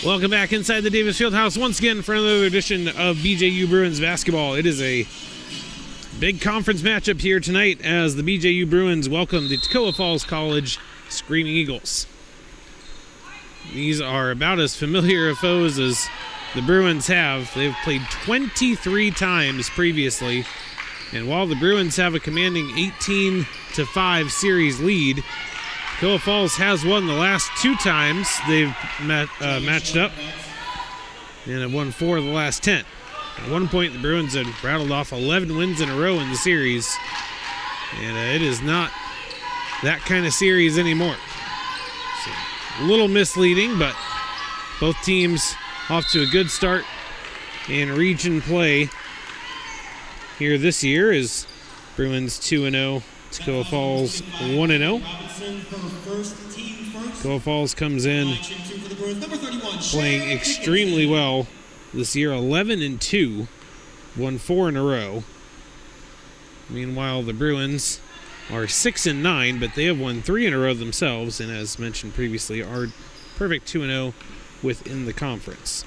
Welcome back inside the Davis Fieldhouse once again for another edition of BJU Bruins basketball. It is a big conference matchup here tonight as the BJU Bruins welcome the Toccoa Falls College Screaming Eagles. These are about as familiar of foes as the Bruins have. They've played 23 times previously, and while the Bruins have a commanding 18-5 series lead, Toccoa Falls has won the last 2 times they've matched up and have won 4 of the last 10. At one point, the Bruins had rattled off 11 wins in a row in the series, and it is not that kind of series anymore. So, a little misleading, but both teams off to a good start in region play here this year as Bruins 2-0, Toccoa Falls 1-0. Toccoa Falls comes in playing extremely well this year, 11-2, won 4 in a row. Meanwhile, the Bruins are 6-9, but they have won 3 in a row themselves, and as mentioned previously, are perfect 2-0 within the conference.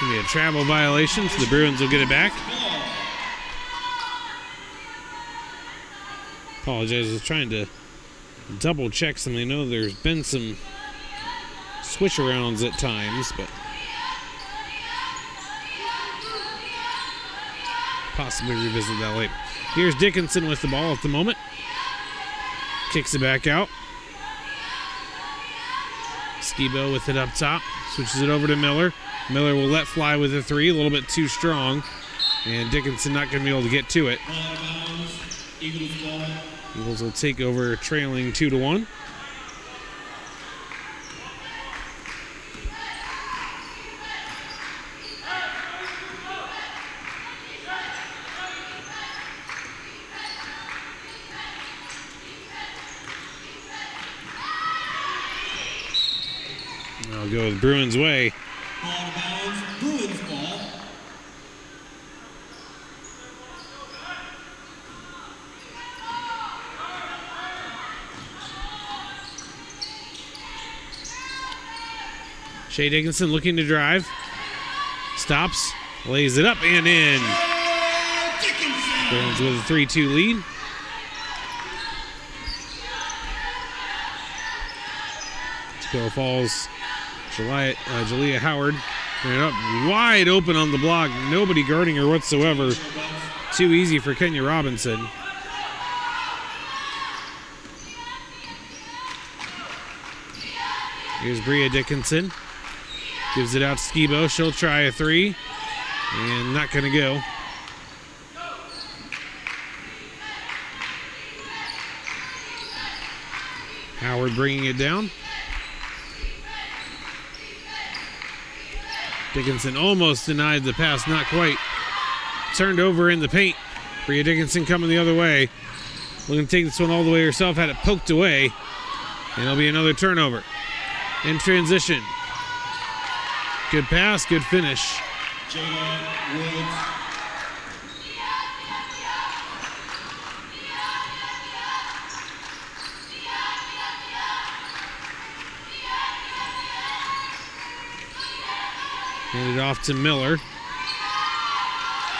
Going to be a travel violation, so the Bruins will get it back. Apologize, I was trying to double check something. I know there's been some switch arounds at times, but possibly revisit that later. Here's Dickinson with the ball at the moment. Kicks it back out. Skibo with it up top. Switches it over to Miller. Miller will let fly with a 3, a little bit too strong. And Dickinson not going to be able to get to it. Eagles will take over trailing 2-1. I'll go with Bruins way. Ball out of bounds, Bruins ball. Shea Dickinson looking to drive. Stops, lays it up and in. Bruins with a 3-2 lead. Toccoa Falls. Jalea Howard bring it up wide open on the block. Nobody guarding her whatsoever. Too easy for Kenya Robinson. Here's Bria Dickinson. Gives it out to Skibo. She'll try a 3. And not going to go. Howard bringing it down. Dickinson almost denied the pass, not quite. Turned over in the paint. Bria Dickinson coming the other way. Looking to take this one all the way herself. Had it poked away. And it'll be another turnover. In transition. Good pass, good finish. Jada Woods. Hand it off to Miller.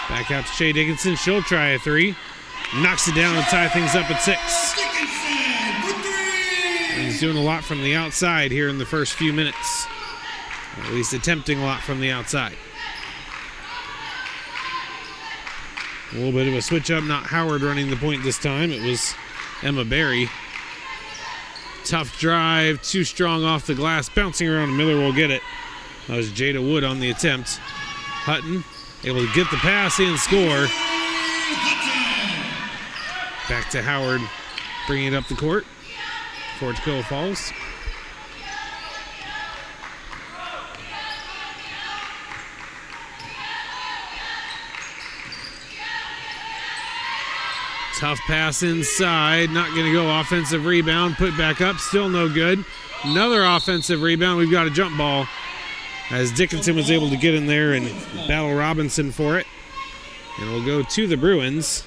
Back out to Shea Dickinson. She'll try a three. Knocks it down and tie things up at 6. Dickinson for 3. And he's doing a lot from the outside here in the first few minutes. Or at least attempting a lot from the outside. A little bit of a switch up. Not Howard running the point this time. It was Emma Berry. Tough drive. Too strong off the glass. Bouncing around. Miller will get it. That was Jada Wood on the attempt. Hutton able to get the pass and score. Back to Howard, bringing it up the court for Toccoa Falls. Tough pass inside, not going to go. Offensive rebound, put back up, still no good. Another offensive rebound. We've got a jump ball as Dickinson was able to get in there and battle Robinson for it. And we'll go to the Bruins.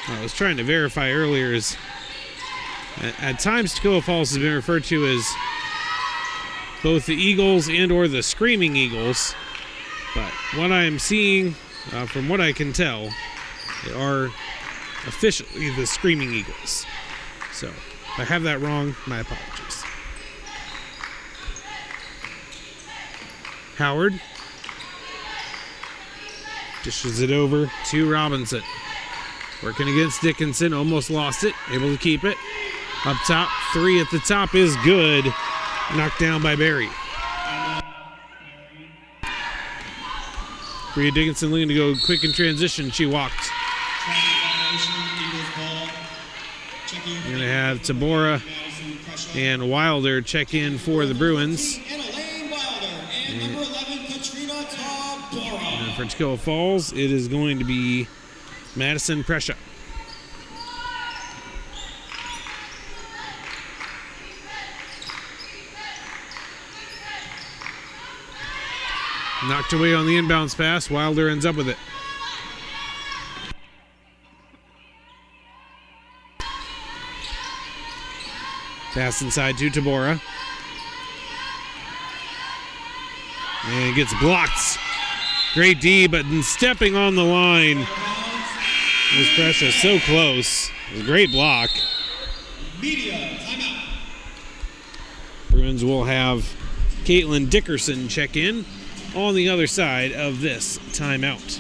I was trying to verify earlier is at times Toccoa Falls has been referred to as both the Eagles and or the Screaming Eagles, but what I am seeing, from what I can tell, they are officially the Screaming Eagles. So if I have that wrong, my apologies. Howard dishes it over to Robinson. Working against Dickinson, almost lost it, able to keep it. Up top, 3 at the top is good. Knocked down by Berry. Bria Dickinson looking to go quick in transition. She walked. We're going to have Tabora and Wilder check in for the Bruins. And for Toccoa Falls, it is going to be Madison Prescia. Knocked away on the inbounds pass. Wilder ends up with it. Pass inside to Tabora. And it gets blocked. Great D, but stepping on the line was Prescia. So close. It was a great block. Media timeout. Bruins will have Caitlin Dickerson check in on the other side of this timeout.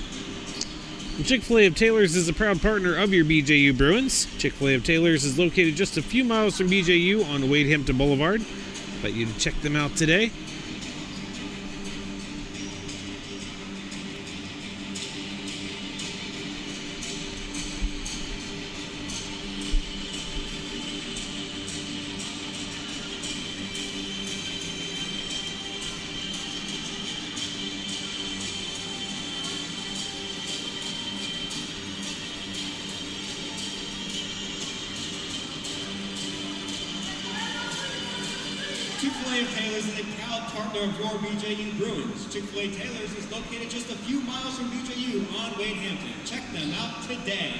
Chick-fil-A of Taylor's is a proud partner of your BJU Bruins. Chick-fil-A of Taylor's is located just a few miles from BJU on Wade Hampton Boulevard. Invite you to check them out today. Chick-fil-A of Taylor's is a proud partner of your BJU Bruins. Chick-fil-A Taylor's is located just a few miles from BJU on Wade Hampton. Check them out today.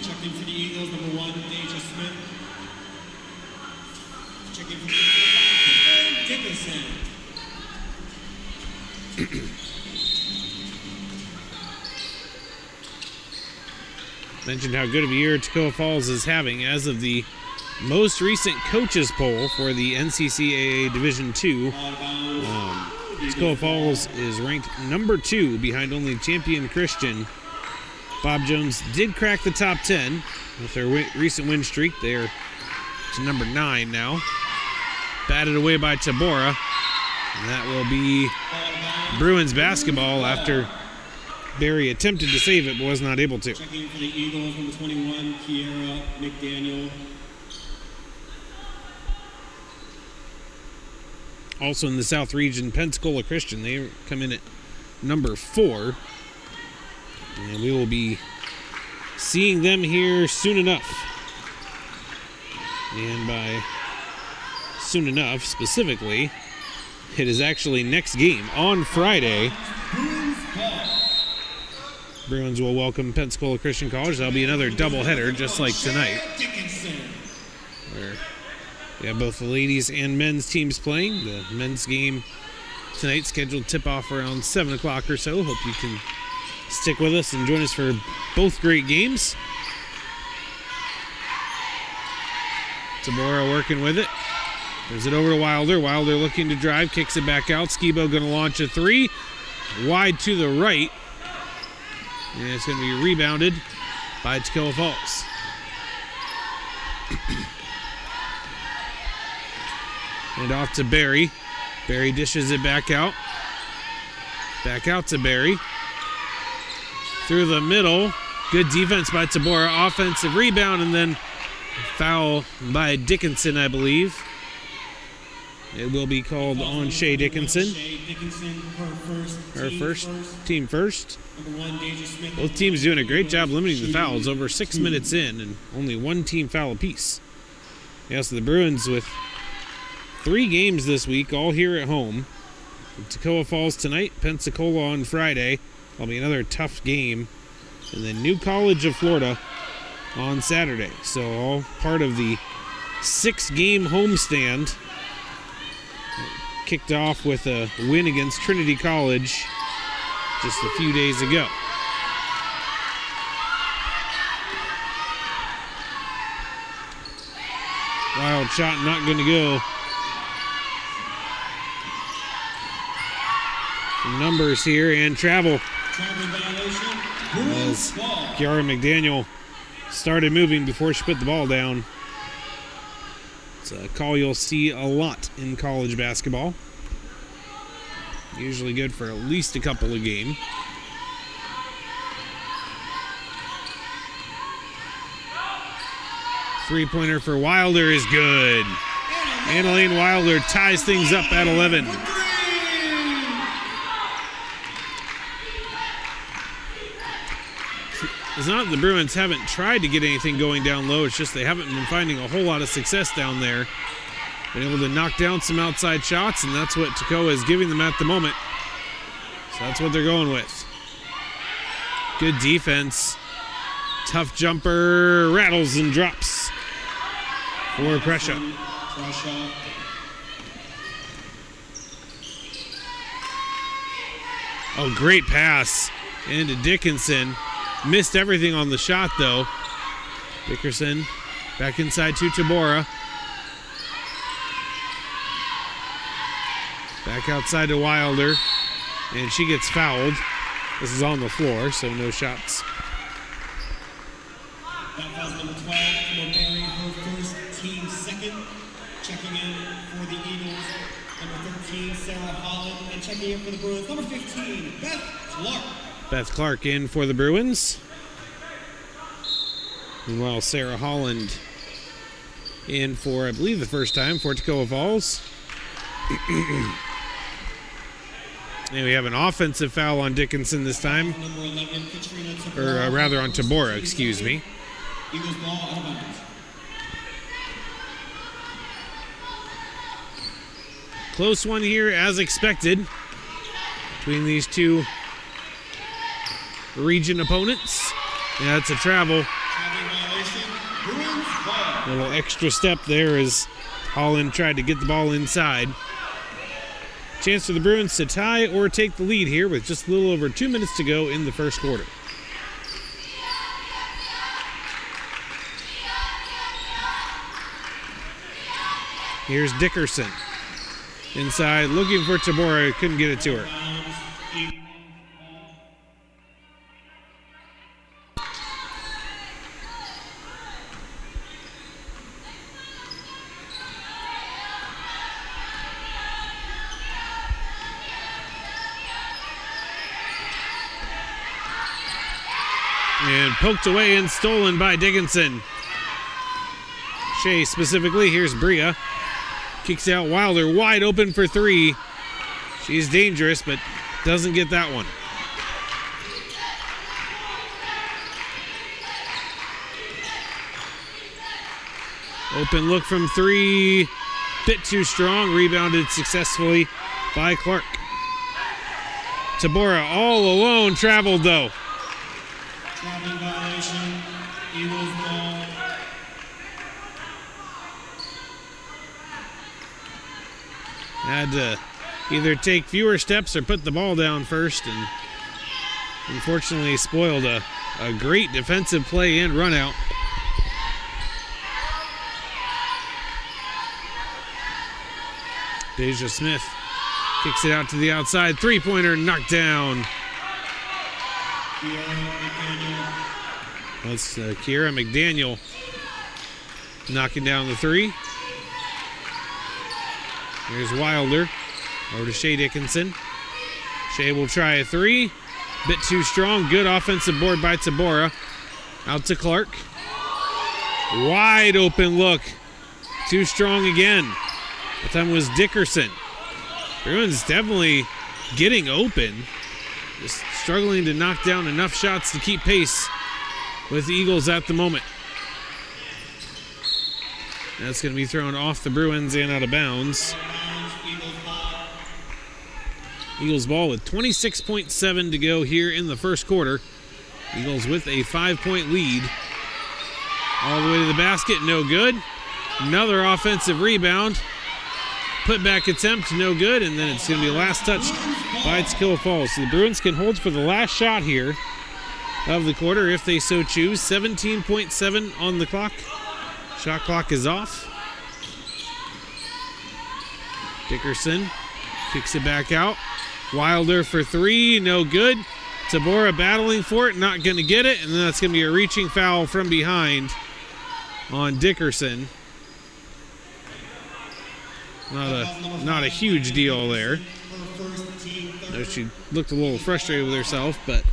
Checking for the Eagles, number 1, Deja Smith. Checking for the Eagles, Dickinson. Mentioned how good of a year Toccoa Falls is having as of the most recent coaches poll for the NCCAA Division II. Toccoa Falls is ranked number 2 behind only Champion Christian. Bob Jones did crack the top 10 with their recent win streak. They're to number 9 now. Batted away by Tabora. And that will be Bruins basketball after Barry attempted to save it but was not able to. Checking in for the Eagles, number 21, Kiera McDaniel. Also in the South Region, Pensacola Christian. They come in at number 4. And we will be seeing them here soon enough. And by soon enough, specifically, it is actually next game on Friday. Bruins will welcome Pensacola Christian College. That'll be another doubleheader, just like tonight, where we have both the ladies and men's teams playing. The men's game tonight scheduled tip-off around 7 o'clock or so. Hope you can stick with us and join us for both great games. Tabora working with it. Gives it over to Wilder. Wilder looking to drive, kicks it back out. Skibo going to launch a 3. Wide to the right. And it's going to be rebounded by Toccoa Falls. And off to Barry. Barry dishes it back out. Back out to Barry. Through the middle. Good defense by Tabora. Offensive rebound and then foul by Dickinson, I believe. It will be called on Shea Dickinson. Her first, team first. Both teams doing a great job limiting the fouls. Over 6 minutes in and only one team foul apiece. Yes, the Bruins with 3 games this week, all here at home. Toccoa Falls tonight, Pensacola on Friday. That'll be another tough game. And then New College of Florida on Saturday. So all part of the 6-game homestand. Kicked off with a win against Trinity College just a few days ago. Wild shot not going to go. Some numbers here and travel. As Kiara McDaniel started moving before she put the ball down. It's a call you'll see a lot in college basketball. Usually good for at least a couple a game. Three-pointer for Wilder is good. Annalene Wilder ties things up at 11. It's not that the Bruins haven't tried to get anything going down low. It's just they haven't been finding a whole lot of success down there. Been able to knock down some outside shots, and that's what Toccoa is giving them at the moment. So that's what they're going with. Good defense. Tough jumper. Rattles and drops for pressure. Oh, great pass into Dickinson. Missed everything on the shot, though. Dickerson back inside to Tabora. Back outside to Wilder. And she gets fouled. This is on the floor, so no shots. That foul's number 12, Barry, her first, team second. Checking in for the Eagles, number 13, Sarah Holland. And checking in for the Bruins, number 15, Beth Clark. Beth Clark in for the Bruins. Meanwhile, Sarah Holland in for, I believe, the first time for Toccoa Falls. And we have an offensive foul on Dickinson this time. Number 11, Katrina Or rather on Tabora, excuse me. Eagles ball out of bounds. Close one here, as expected, between these two region opponents. Yeah, it's a travel. A little extra step there as Holland tried to get the ball inside. Chance for the Bruins to tie or take the lead here with just a little over 2 minutes to go in the first quarter. Here's Dickerson. Inside, looking for Tabora, couldn't get it to her. And poked away and stolen by Dickinson. Shea specifically. Here's Bria. Kicks out Wilder. Wide open for three. She's dangerous, but doesn't get that one. Open look from three. Bit too strong. Rebounded successfully by Clark. Tabora all alone. Traveled though. Traveling violation. Eagles ball. Had to either take fewer steps or put the ball down first, and unfortunately spoiled a great defensive play and run out. Deja Smith kicks it out to the outside. Three-pointer knocked down. That's Kiera McDaniel knocking down the three. Here's Wilder over to Shea Dickinson. Shea will try a three. Bit too strong. Good offensive board by Tabora. Out to Clark. Wide open look. Too strong again. That time was Dickerson. Bruins definitely getting open. Just struggling to knock down enough shots to keep pace with the Eagles at the moment. That's going to be thrown off the Bruins and out of bounds. Eagles ball with 26.7 to go here in the first quarter. Eagles with a 5-point lead. All the way to the basket, no good. Another offensive rebound. Put back attempt, no good, and then it's going to be last touched by Toccoa Falls. So the Bruins can hold for the last shot here of the quarter if they so choose. 17.7 on the clock. Shot clock is off. Dickerson kicks it back out. Wilder for three, no good. Tabora battling for it, not going to get it, and then that's going to be a reaching foul from behind on Dickerson. Not a huge deal there. She looked a little frustrated with herself, but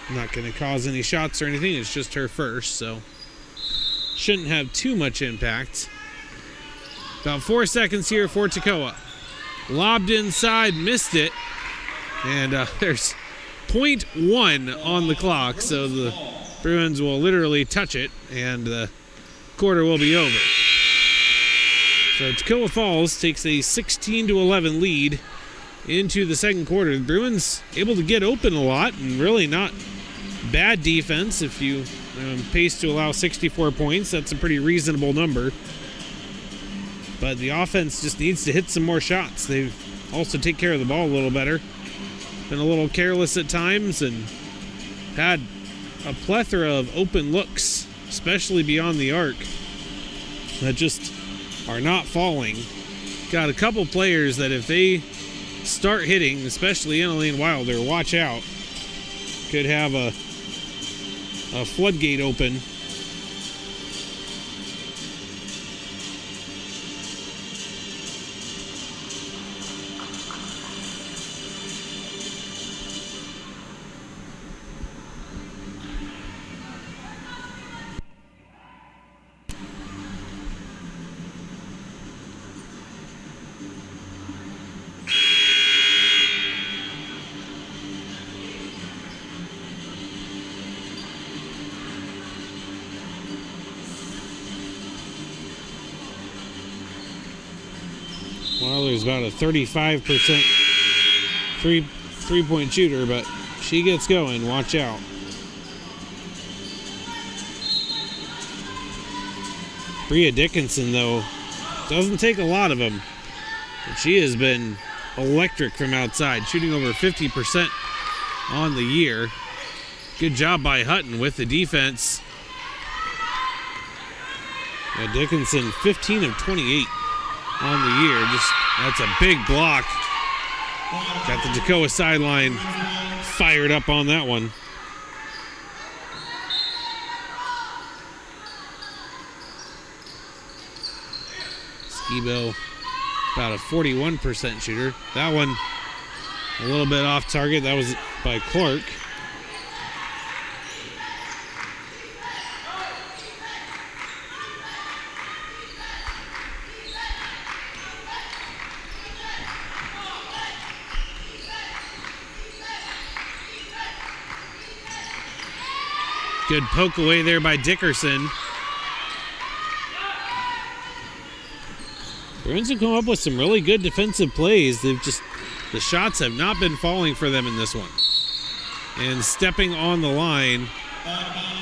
not going to cause any shots or anything. It's just her first, so shouldn't have too much impact. About 4 seconds here for Toccoa. Lobbed inside, missed it, and there's 0.1 on the clock, so the Bruins will literally touch it, and the quarter will be over. So Toccoa Falls takes a 16-11 lead into the second quarter. The Bruins able to get open a lot, and really not bad defense. If you pace to allow 64 points, that's a pretty reasonable number. But the offense just needs to hit some more shots. They also take care of the ball a little better. Been a little careless at times and had a plethora of open looks, especially beyond the arc, that just are not falling. Got a couple players that if they start hitting, especially Annalene Wilder, watch out. Could have a floodgate open. Wilder's about a 35% three-point shooter, but she gets going. Watch out. Bria Dickinson, though, doesn't take a lot of them. But she has been electric from outside, shooting over 50% on the year. Good job by Hutton with the defense. Yeah, Dickinson, 15 of 28 on the year. That's a big block. Got the Toccoa sideline fired up on that one. Skibo, about a 41% shooter. That one a little bit off target. That was by Clark. Good poke away there by Dickerson. Bruins have come up with some really good defensive plays. The shots have not been falling for them in this one. And stepping on the line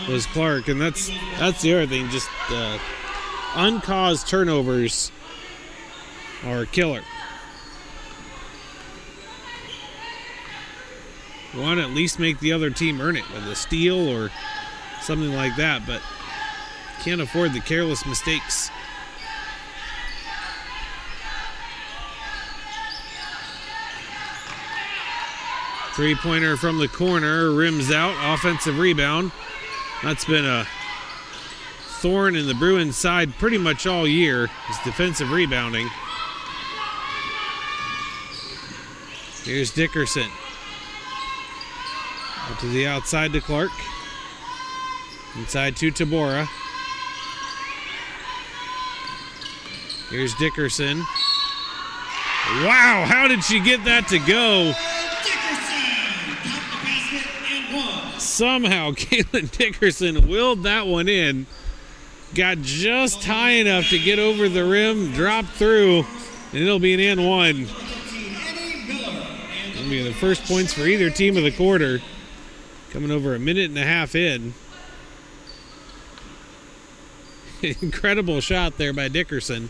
was Clark, and that's the other thing. Just uncaused turnovers are killer. You want to at least make the other team earn it with a steal or something like that, but can't afford the careless mistakes. Three-pointer from the corner, rims out, offensive rebound. That's been a thorn in the Bruins side pretty much all year, is defensive rebounding. Here's Dickerson. Out to the outside to Clark. Inside to Tabora. Here's Dickerson. Wow, how did she get that to go? Somehow Caitlin Dickerson willed that one in. Got just high enough to get over the rim, drop through, and it'll be an and one. It'll be the first points for either team of the quarter. Coming over a minute and a half in. Incredible shot there by Dickerson.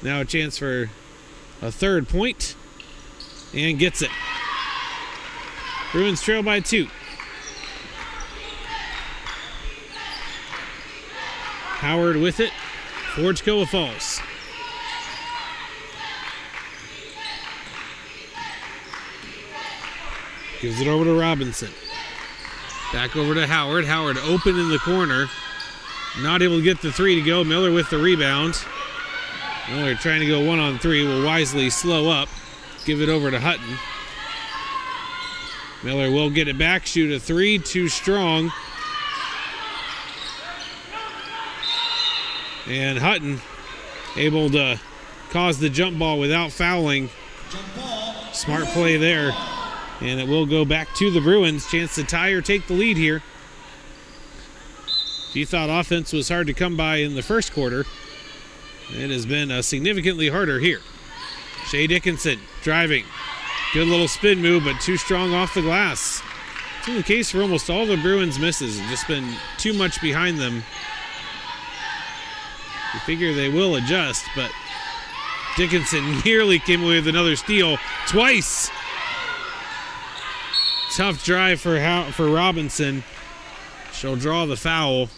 Now a chance for a third point. And gets it. Bruins trail by 2. Howard with it for Toccoa Falls. Gives it over to Robinson. Back over to Howard. Howard open in the corner. Not able to get the three to go. Miller with the rebound. Miller trying to go 1-on-3. Will wisely slow up. Give it over to Hutton. Miller will get it back. Shoot a three. Too strong. And Hutton able to cause the jump ball without fouling. Smart play there. And it will go back to the Bruins. Chance to tie or take the lead here. If you thought offense was hard to come by in the first quarter, it has been significantly harder here. Shea Dickinson driving. Good little spin move, but too strong off the glass. It's been the case for almost all the Bruins misses. It's just been too much behind them. You figure they will adjust, but Dickinson nearly came away with another steal twice. Tough drive for Robinson. She'll draw the foul.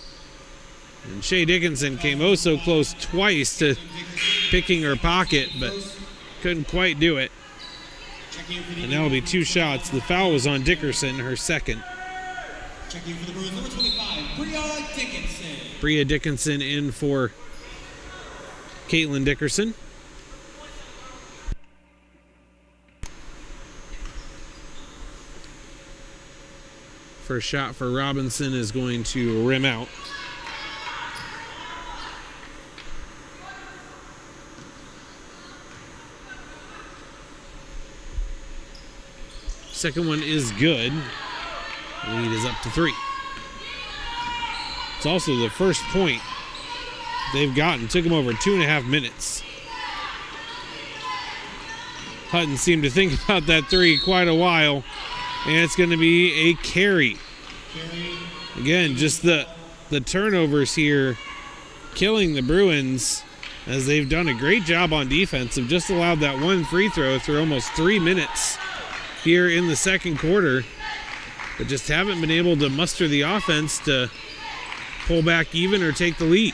And Shea Dickinson came oh so close twice to picking her pocket, but couldn't quite do it. And that'll be 2 shots. The foul was on Dickerson, her second. Checking for the Bruins, number 25, Bria Dickinson. Bria Dickinson in for Caitlin Dickerson. First shot for Robinson is going to rim out. Second one is good. Lead is up to 3. It's also the first point they've gotten. Took them over 2.5 minutes. Hutton seemed to think about that 3 quite a while. And it's going to be a carry. Again, just the turnovers here killing the Bruins, as they've done a great job on defense. Have just allowed that 1 free throw through almost 3 minutes here in the second quarter, but just haven't been able to muster the offense to pull back even or take the lead.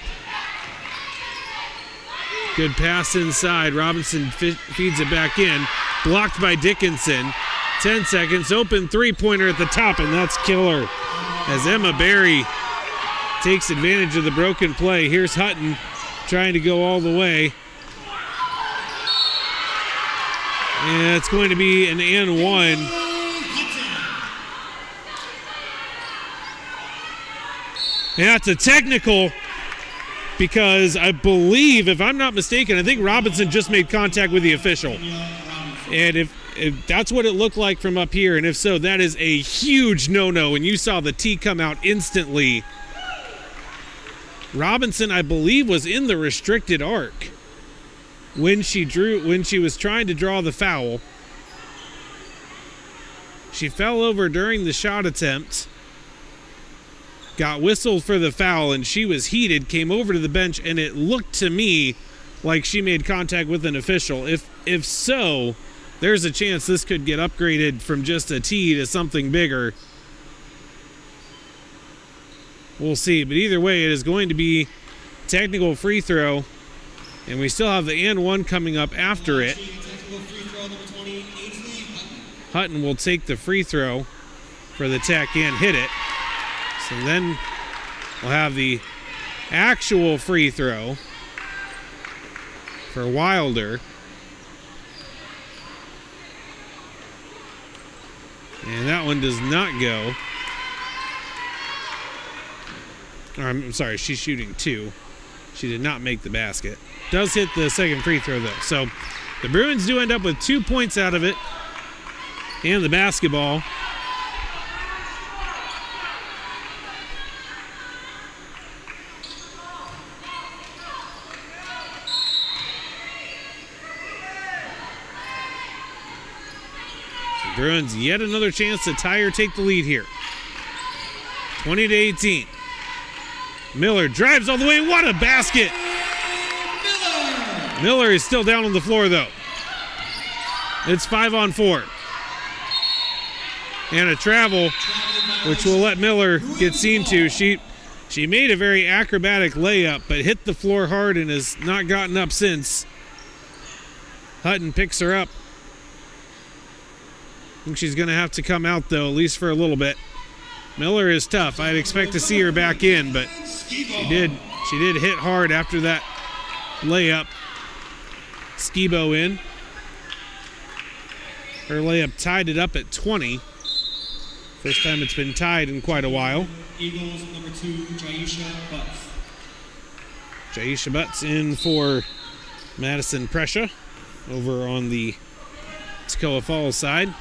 Good pass inside. Robinson feeds it back in. Blocked by Dickinson. 10 seconds. Open three-pointer at the top, and that's killer. As Emma Berry takes advantage of the broken play. Here's Hutton trying to go all the way. And it's going to be an and one. And that's a technical, because I believe, if I'm not mistaken, I think Robinson just made contact with the official. And if that's what it looked like from up here, and if so, that is a huge no-no. And you saw the tee come out instantly. Robinson, I believe, was in the restricted arc when she was trying to draw the foul. She fell over during the shot attempt, got whistled for the foul, and she was heated, came over to the bench, and it looked to me like she made contact with an official. If so, there's a chance this could get upgraded from just a tee to something bigger. We'll see, but either way, it is going to be technical free throw, and we still have the and one coming up after it. Hutton will take the free throw for the Tech and hit it. So then we'll have the actual free throw for Wilder. And that one does not go. Or, I'm sorry, she's shooting 2. She did not make the basket. Does hit the second free throw, though. So the Bruins do end up with 2 points out of it. And the basketball. So Bruins yet another chance to tie or take the lead here. 20-18. Miller drives all the way. What a basket! Miller is still down on the floor, though. It's 5-on-4. And a travel, which will let Miller get seen to. She made a very acrobatic layup, but hit the floor hard and has not gotten up since. Hutton picks her up. I think she's going to have to come out, though, at least for a little bit. Miller is tough. I'd expect to see her back in, but she did hit hard after that layup. Skibo in. Her layup tied it up at 20. First time it's been tied in quite a while. Eagles number 2, Jaisha Butts. Jaisha Butts in for Madison Prescia over on the Toccoa Falls side.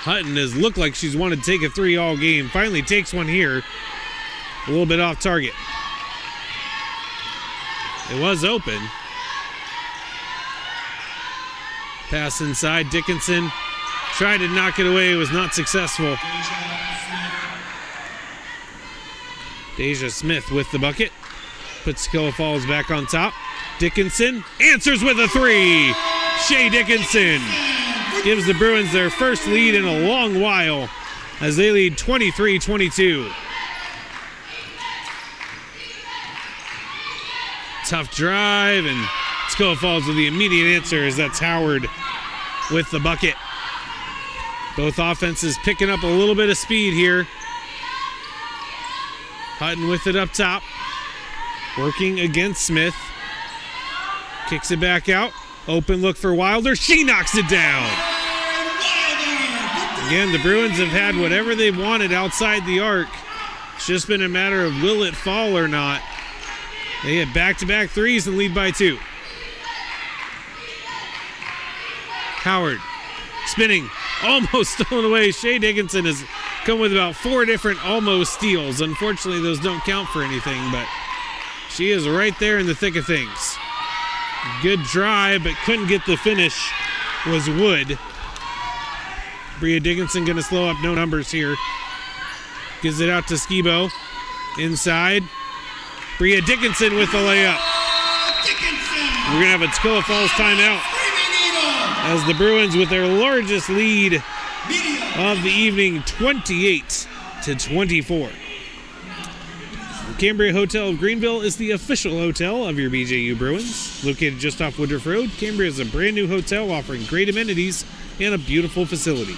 Hutton has looked like she's wanted to take a 3 all game. Finally takes one here. A little bit off target. It was open. Pass inside. Dickinson tried to knock it away. It was not successful. Deja Smith with the bucket. Puts Toccoa Falls back on top. Dickinson answers with a 3. Shea Dickinson gives the Bruins their first lead in a long while as they lead 23-22. Tough drive, and Toccoa Falls with the immediate answer as that's Howard with the bucket. Both offenses picking up a little bit of speed here. Hutton with it up top. Working against Smith. Kicks it back out. Open look for Wilder. She knocks it down. Again, the Bruins have had whatever they've wanted outside the arc. It's just been a matter of will it fall or not. They had back-to-back threes and lead by 2. Howard spinning, almost stolen away. Shea Dickinson has come with about 4 different almost steals. Unfortunately, those don't count for anything, but she is right there in the thick of things. Good drive, but couldn't get the finish, was Wood. Bria Dickinson going to slow up, no numbers here. Gives it out to Skibo. Inside. Bria Dickinson with the layup. We're going to have a Toccoa Falls timeout as the Bruins with their largest lead of the evening, 28-24. Cambria Hotel of Greenville is the official hotel of your BJU Bruins. Located just off Woodruff Road, Cambria is a brand new hotel offering great amenities and a beautiful facility.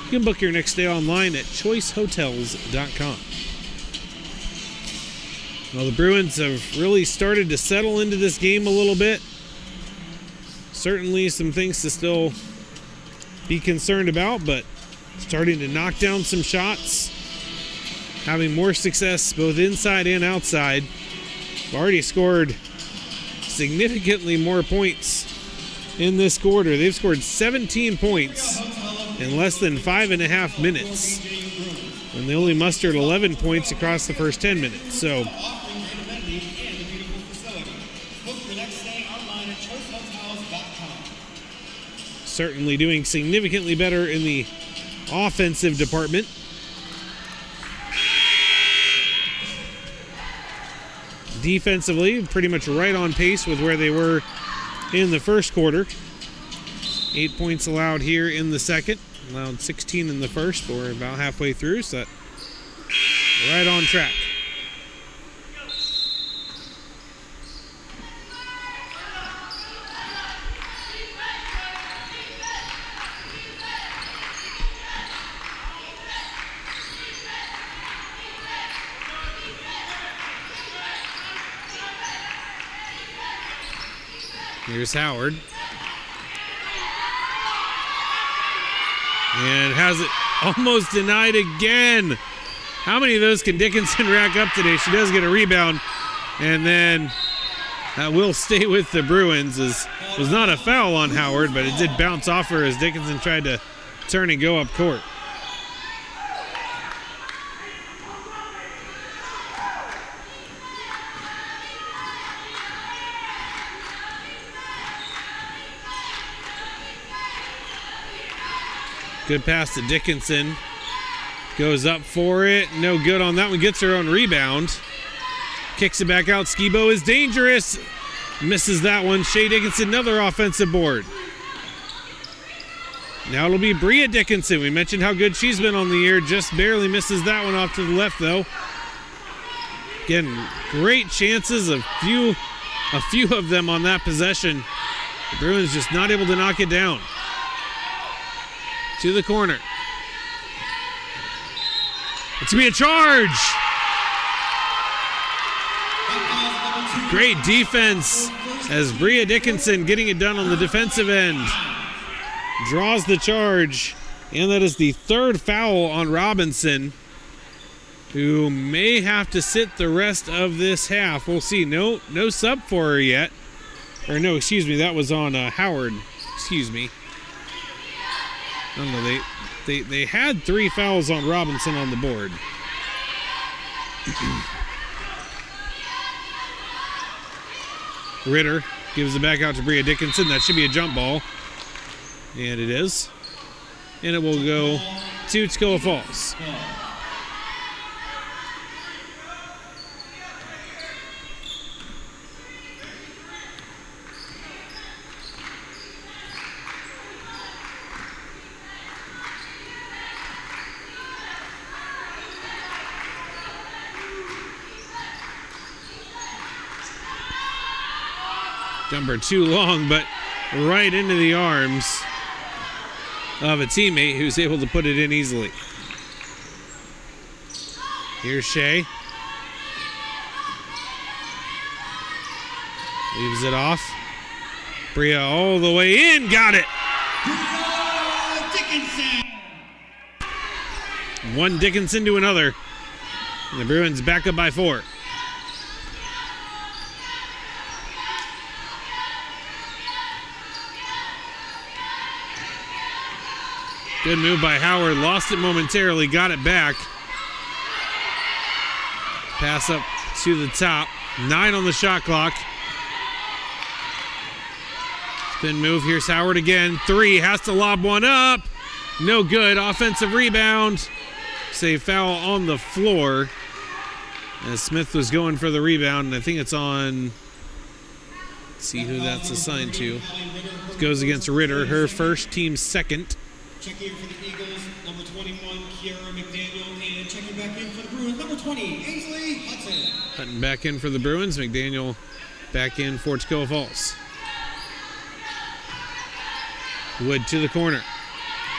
You can book your next stay online at choicehotels.com. Well, the Bruins have really started to settle into this game a little bit. Certainly some things to still be concerned about, but starting to knock down some shots. having more success both inside and outside. Already scored significantly more points in this quarter. They've scored 17 points in less than 5.5 minutes, and they only mustered 11 points across the first 10 minutes. So certainly doing significantly better in the offensive department. Defensively, pretty much right on pace with where they were in the first quarter. 8 points allowed here in the second. Allowed 16 in the first, but we're about halfway through, so that right on track. Here's Howard. And has it almost denied again. How many of those can Dickinson rack up today? She does get a rebound. And then that will stay with the Bruins. It was not a foul on Howard, but it did bounce off her as Dickinson tried to turn and go up court. Good pass to Dickinson. Goes up for it. No good on that one. Gets her own rebound. Kicks it back out. Skibo is dangerous. Misses that one. Shea Dickinson, another offensive board. Now it'll be Bria Dickinson. We mentioned how good she's been on the year. Just barely misses that one off to the left, though. Again, great chances. A few of them on that possession. The Bruins just not able to knock it down. To the corner. It's going to be a charge. Great defense as Bria Dickinson getting it done on the defensive end. Draws the charge. And that is the third foul on Robinson, who may have to sit the rest of this half. We'll see. No sub for her yet. Or no, excuse me. That was on Howard. Excuse me. I don't know, they had 3 fouls on Robinson on the board. Ritter gives it back out to Bria Dickinson. That should be a jump ball. And it is. And it will go to Toccoa Falls. Jumper too long, but right into the arms of a teammate who's able to put it in easily. Here's Shea. Leaves it off. Bria all the way in. Got it. Dickinson. One Dickinson to another. And the Bruins back up by 4. Good move by Howard. Lost it momentarily. Got it back. Pass up to the top. 9 on the shot clock. Spin move. Here's Howard again. 3. Has to lob one up. No good. Offensive rebound. Say foul on the floor. As Smith was going for the rebound. And I think it's on... Let's see who that's assigned to. It goes against Ritter. Her first, team second. Checking in for the Eagles, number 21, Kiara McDaniel, and checking back in for the Bruins, number 20, Ainsley Hudson. Hutton back in for the Bruins. McDaniel back in for Toccoa Falls. Wood to the corner.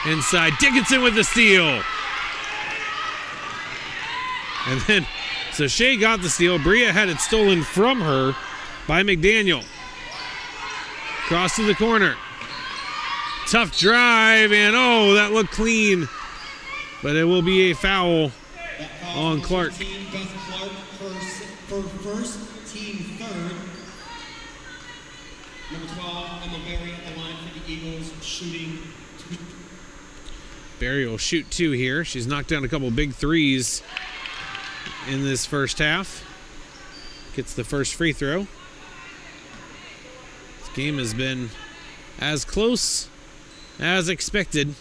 Inside, Dickinson with the steal. And then, so Shea got the steal. Bria had it stolen from her by McDaniel. Cross to the corner. Tough drive, and oh, that looked clean. But it will be a foul on Clark. Beth Clark for first, team third. Number 12, Emma Berry at the line for the Eagles, shooting 2. Berry will shoot 2 here. She's knocked down a couple big threes in this first half. Gets the first free throw. This game has been as close as expected.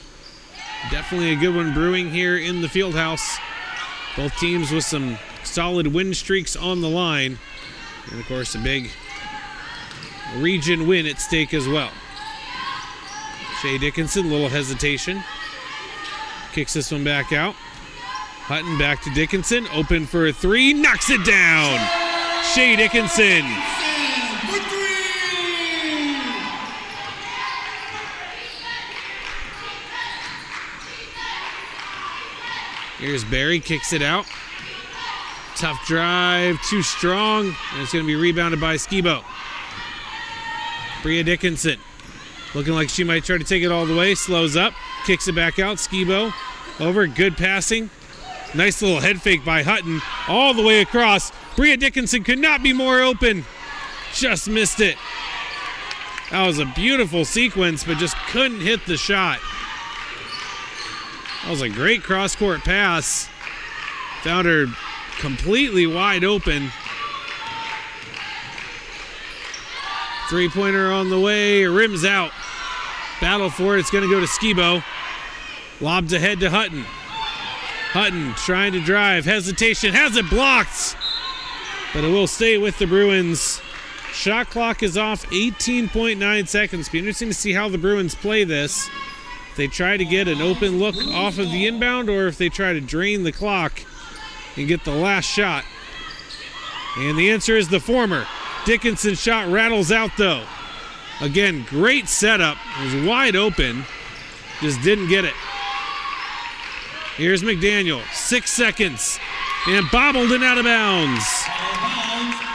Definitely a good one brewing here in the field house. Both teams with some solid win streaks on the line. And of course a big region win at stake as well. Shea Dickinson, little hesitation. Kicks this one back out. Hutton back to Dickinson. Open for a 3. Knocks it down. Shea Dickinson. For 3! Here's Barry. Kicks it out. Tough drive. Too strong. And it's going to be rebounded by Skibo. Bria Dickinson. Looking like she might try to take it all the way. Slows up. Kicks it back out. Skibo over. Good passing. Nice little head fake by Hutton. All the way across. Bria Dickinson could not be more open. Just missed it. That was a beautiful sequence, but just couldn't hit the shot. That was a great cross-court pass. Found her completely wide open. Three-pointer on the way. Rims out. Battle for it. It's going to go to Skibo. Lobs ahead to Hutton. Hutton trying to drive. Hesitation. Has it blocked. But it will stay with the Bruins. Shot clock is off 18.9 seconds. Be interesting to see how the Bruins play this. If they try to get an open look off of the inbound or if they try to drain the clock and get the last shot. And the answer is the former. Dickinson's shot rattles out though. Again, great setup. It was wide open. Just didn't get it. Here's McDaniel. 6 seconds. And bobbled and out of bounds.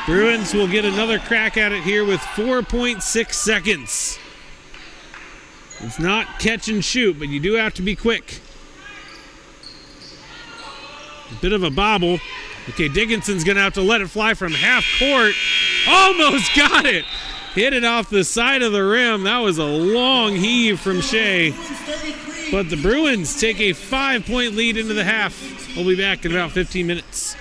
Bruins will get another crack at it here with 4.6 seconds. It's not catch and shoot, but you do have to be quick. A bit of a bobble. Okay, Dickinson's going to have to let it fly from half court. Almost got it. Hit it off the side of the rim. That was a long heave from Shea. But the Bruins take a 5-point lead into the half. We'll be back in about 15 minutes.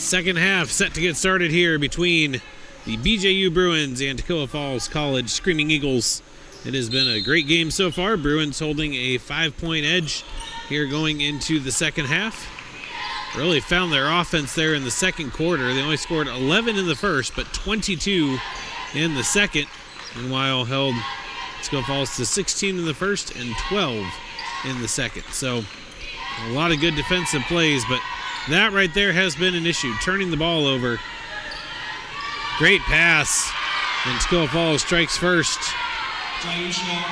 Second half set to get started here between the BJU Bruins and Toccoa Falls College Screaming Eagles. It has been a great game so far. Bruins holding a 5-point edge here going into the second half. Really found their offense there in the second quarter. They only scored 11 in the first, but 22 in the second. Meanwhile, held Toccoa Falls to 16 in the first and 12 in the second. So a lot of good defensive plays, but that right there has been an issue, turning the ball over. Great pass, and Toccoa Falls strikes first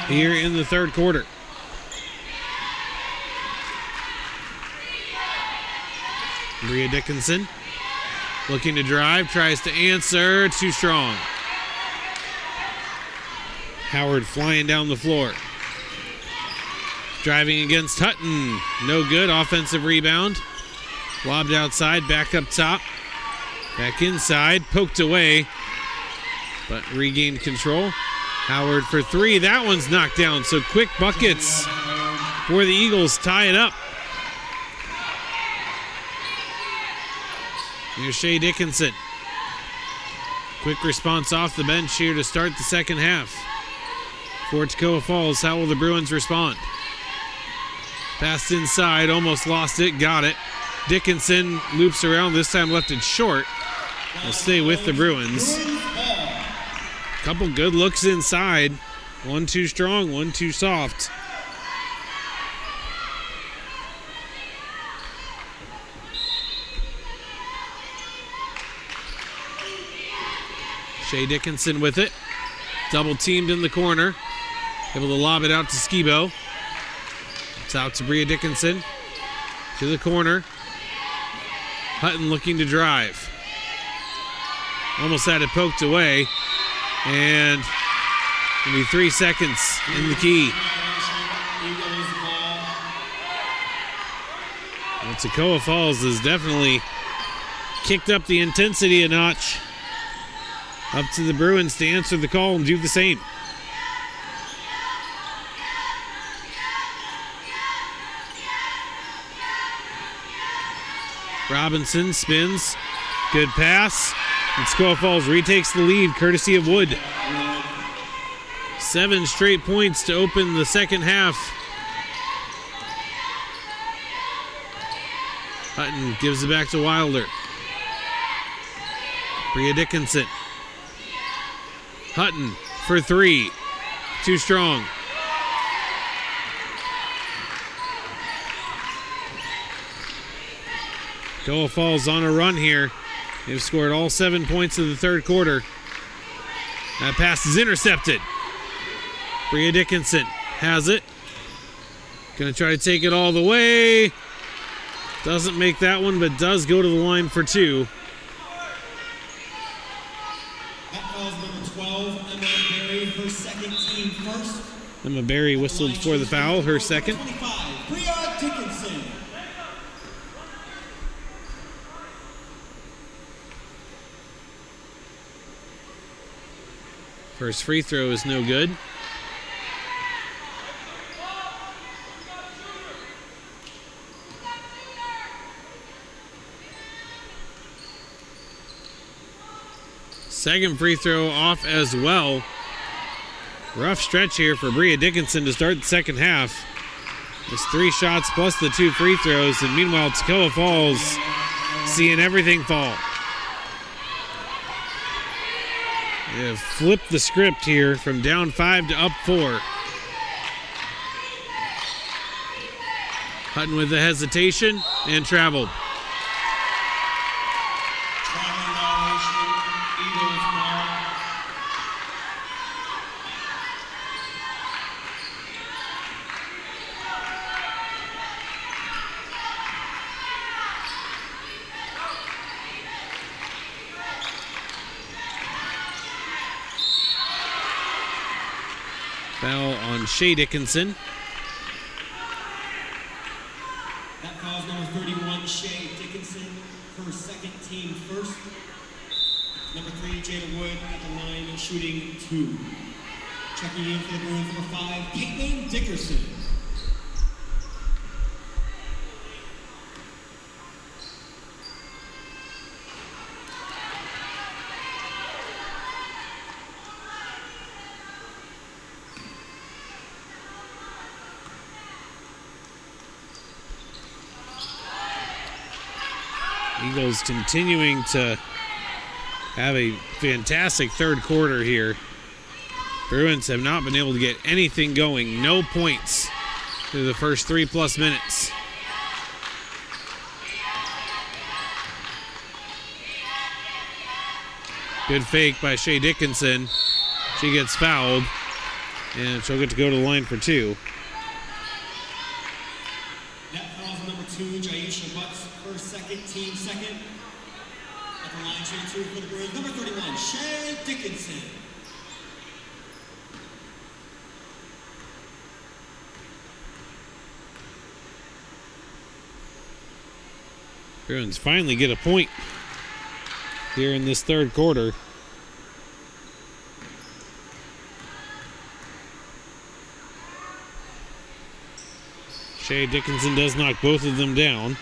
here in the third quarter. Bria Dickinson looking to drive, tries to answer, too strong. Howard flying down the floor. Driving against Hutton, no good, offensive rebound. Lobbed outside, back up top. Back inside, poked away, but regained control. Howard for three, that one's knocked down, so quick buckets for the Eagles, tie it up. Here's Shea Dickinson. Quick response off the bench here to start the second half. For Toccoa Falls, how will the Bruins respond? Passed inside, almost lost it, got it. Dickinson loops around, this time left it short. Will stay with the Bruins. Couple good looks inside. One too strong, one too soft. Shea Dickinson with it. Double teamed in the corner. Able to lob it out to Skibo. It's out to Bria Dickinson. To the corner. Hutton looking to drive. Almost had it poked away. And it'll be 3 seconds in the key. Well, Toccoa Falls has definitely kicked up the intensity a notch. Up to the Bruins to answer the call and do the same. Robinson spins. Good pass. And Toccoa Falls retakes the lead courtesy of Wood. 7 straight points to open the second half. Hutton gives it back to Wilder. Bria Dickinson. Hutton for three. Too strong. Toccoa Falls on a run here. They've scored all 7 points of the third quarter. That pass is intercepted. Bria Dickinson has it. Gonna try to take it all the way. Doesn't make that one, but does go to the line for two. Her second, team first. Emma Berry whistled for the foul, her second. 25, Bria Dickinson. First free throw is no good. Second free throw off as well. Rough stretch here for Bria Dickinson to start the second half. Just 3 shots plus the 2 free throws, and meanwhile Toccoa Falls seeing everything fall. They have flipped the script here from down 5 to up 4. Hutton with the hesitation and traveled. Foul on Shea Dickinson. That foul's number 31, Shea Dickinson, her second, team first. Number 3, Jada Wood at the line, shooting 2. Checking in for the Bruins, number 5, Caitlin Dickerson. Eagles continuing to have a fantastic third quarter here. Bruins have not been able to get anything going. No points through the first 3+ minutes. Good fake by Shea Dickinson. She gets fouled, and she'll get to go to the line for 2. Net fouls number 2, Jaisha Butts, first, second, team second. At the line, shooting 2 for the Bruins. Number 31, Shea Dickinson. Bruins finally get a point here in this third quarter. Shea Dickinson does knock both of them down.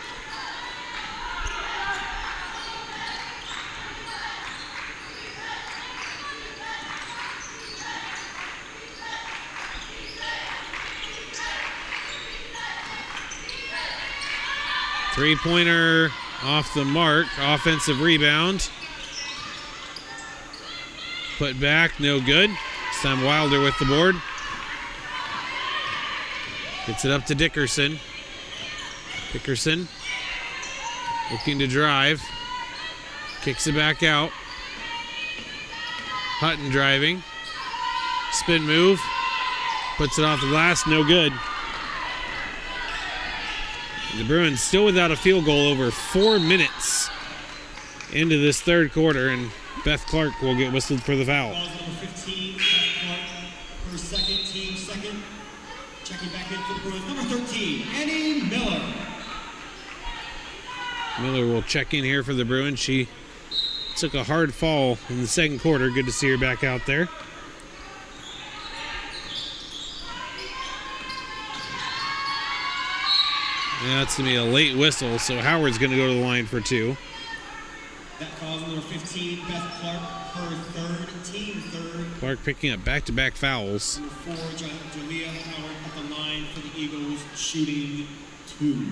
Three-pointer off the mark. Offensive rebound. Put back, no good. This time Wilder with the board. Gets it up to Dickerson. Dickerson looking to drive. Kicks it back out. Hutton driving. Spin move. Puts it off the glass, no good. The Bruins still without a field goal over 4 minutes into this third quarter, and Beth Clark will get whistled for the foul. Number 15, Beth Clark, her second, team second. Checking back in for the Bruins. Number 13, Annie Miller. Miller will check in here for the Bruins. She took a hard fall in the second quarter. Good to see her back out there. Yeah, that's going to be a late whistle, so Howard's going to go to the line for 2. That falls number 15, Beth Clark, her third, team third. Clark picking up back-to-back fouls. Number 4, Julia Howard at the line for the Eagles, shooting 2.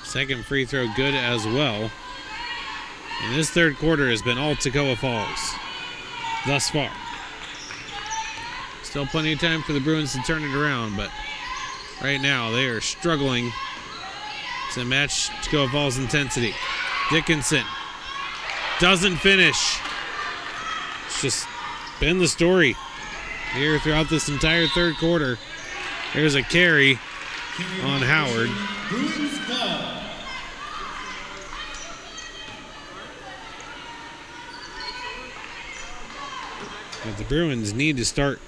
Second free throw good as well. And this third quarter has been all Toccoa Falls thus far. Still plenty of time for the Bruins to turn it around, but right now they are struggling to match Toccoa Falls' intensity. Dickinson doesn't finish. It's just been the story here throughout this entire third quarter. There's a carry on Howard. Bruins ball. But the Bruins need to start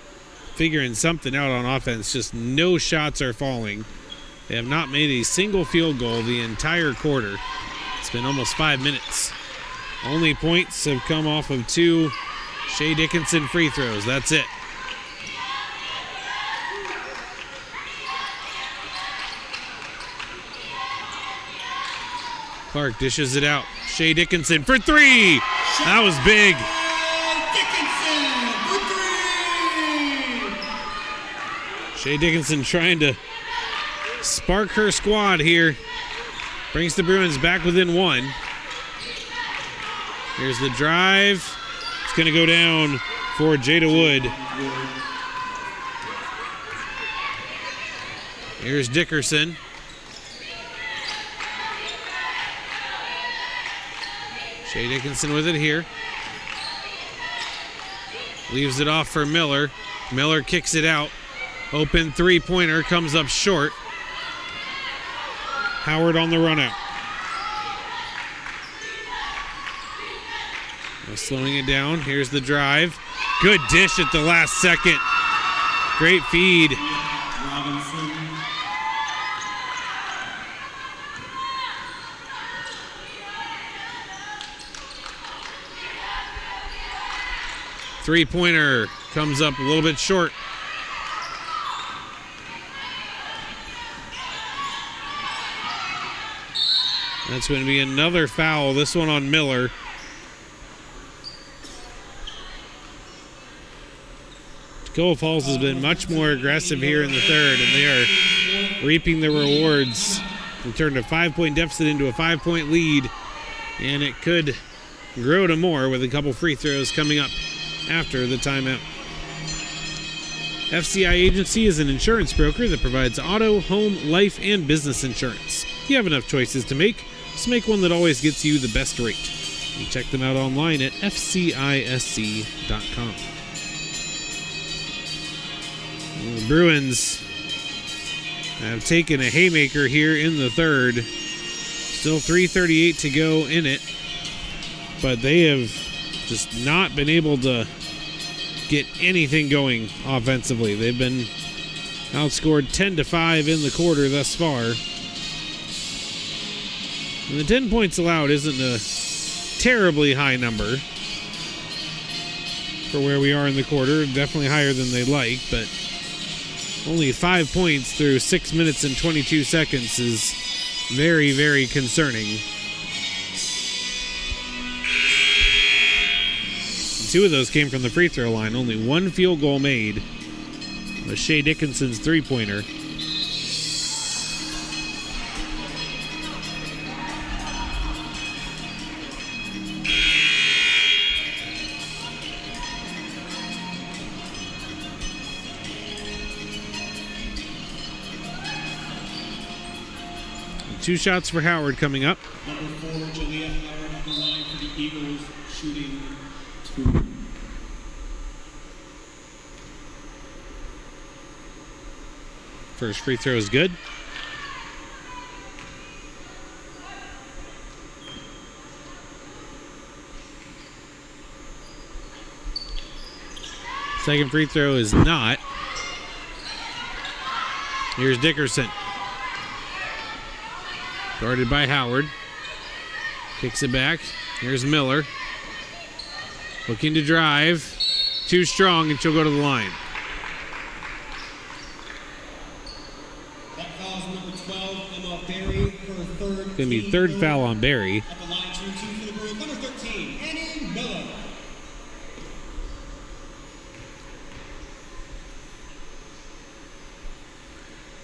figuring something out on offense. Just no shots are falling. They have not made a single field goal the entire quarter. It's been almost 5 minutes. Only points have come off of 2 Shea Dickinson free throws. That's it. Clark dishes it out. Shea Dickinson for 3. That was big. Shea Dickinson trying to spark her squad here. Brings the Bruins back within 1. Here's the drive. It's going to go down for Jada Wood. Here's Dickerson. Shea Dickinson with it here. Leaves it off for Miller. Miller kicks it out. Open three-pointer comes up short. Howard on the run out. Now slowing it down. Here's the drive. Good dish at the last second. Great feed. Robinson. Three-pointer comes up a little bit short. That's going to be another foul, this one on Miller. Toccoa Falls has been much more aggressive here in the third, and they are reaping the rewards. They turned a 5-point deficit into a 5-point lead, and it could grow to more with a couple free throws coming up after the timeout. FCI Agency is an insurance broker that provides auto, home, life, and business insurance. You have enough choices to make, so make one that always gets you the best rate. You check them out online at fcisc.com. The Bruins have taken a haymaker here in the third. Still 3:38 to go in it, but they have just not been able to get anything going offensively. They've been outscored 10-5 in the quarter thus far. And the 10 points allowed isn't a terribly high number for where we are in the quarter. Definitely higher than they'd like, but only 5 points through 6 minutes and 22 seconds is very, very concerning. 2 of those came from the free throw line. Only 1 field goal made was Shea Dickinson's three-pointer. Two shots for Howard coming up. Number 4, Jalea Howard on the line for the Eagles, shooting 2. First free throw is good. Second free throw is not. Here's Dickerson. Guarded by Howard. Kicks it back. Here's Miller. Looking to drive. Too strong, and she'll go to the line. That foul's number 12, Emma Berry, her third. Going to be third foul on Berry. At the line, shooting 2 for the Bruins. Number 13, Annie Miller.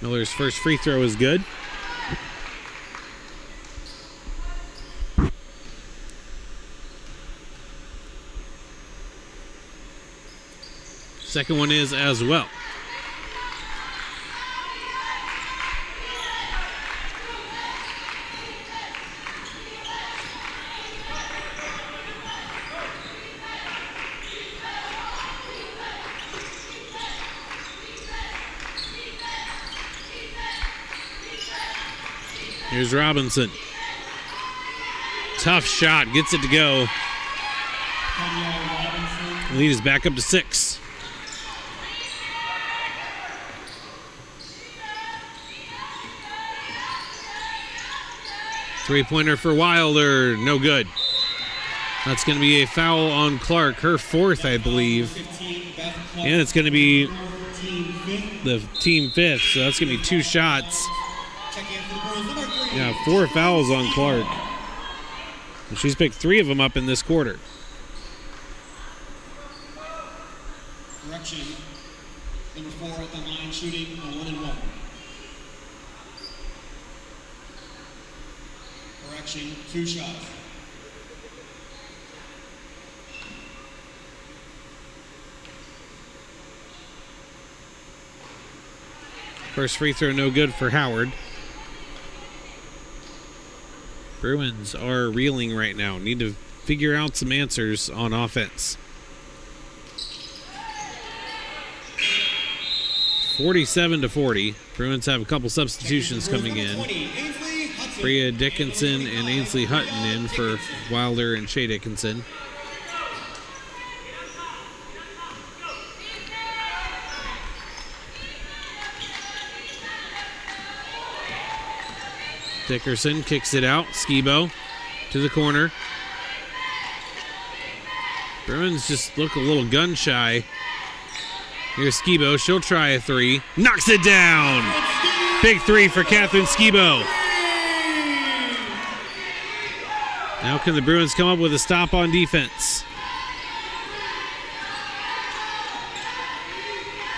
Miller's first free throw is good. Second one is as well. Here's Robinson. Tough shot. Gets it to go. Lead is back up to 6. Three-pointer for Wilder. No good. That's going to be a foul on Clark. Her fourth, I believe. And it's going to be the team fifth. So that's going to be 2 shots. Yeah, 4 fouls on Clark. And she's picked 3 of them up in this quarter. Correction. Number 4 at the line, shooting a 1-and-1. Correction, 2 shots. First free throw no good for Howard. Bruins are reeling right now. Need to figure out some answers on offense. 47-40. Bruins have a couple substitutions coming in. Bria Dickinson and Ainsley Hutton in for Wilder and Shea Dickinson. Dickerson kicks it out. Skibo to the corner. Bruins just look a little gun shy. Here's Skibo. She'll try a 3. Knocks it down. Big 3 for Catherine Skibo. Now can the Bruins come up with a stop on defense?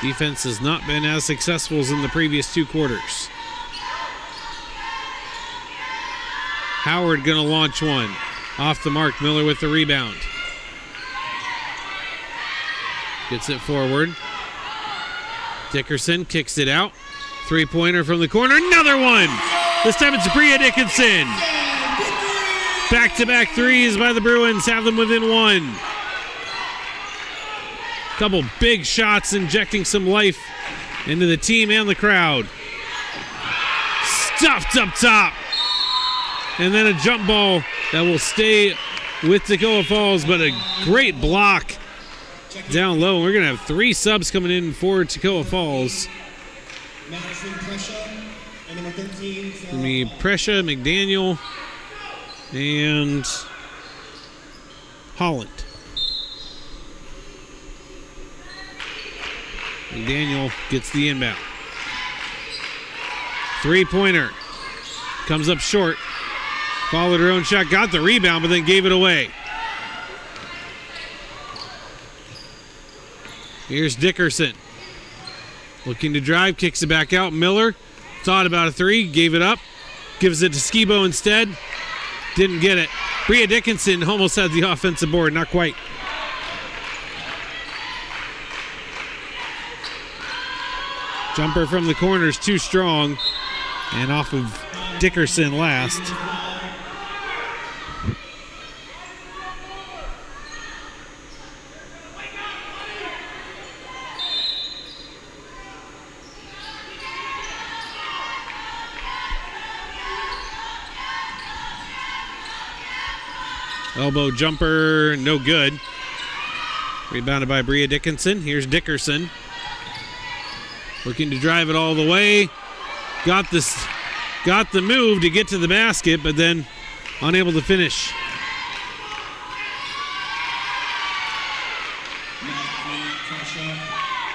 Defense has not been as successful as in the previous 2 quarters. Howard going to launch one. Off the mark, Miller with the rebound. Gets it forward. Dickerson kicks it out. 3-pointer from the corner. Another one! This time it's Bria Dickinson. Back-to-back threes by the Bruins. Have them within 1. Couple big shots injecting some life into the team and the crowd. Stuffed up top. And then a jump ball that will stay with Toccoa Falls, but a great block down low. We're going to have 3 subs coming in for Toccoa Falls. Madison Prescia and number 13. It's going to be Prescia, McDaniel, and Holland. McDaniel gets the inbound. 3-pointer. Comes up short. Followed her own shot. Got the rebound, but then gave it away. Here's Dickerson. Looking to drive. Kicks it back out. Miller thought about a 3. Gave it up. Gives it to Skibo instead. Didn't get it. Bria Dickinson almost had the offensive board. Not quite. Jumper from the corner is too strong. And off of Dickerson last. Elbow jumper, no good. Rebounded by Bria Dickinson. Here's Dickerson. Looking to drive it all the way. Got the move to get to the basket, but then unable to finish.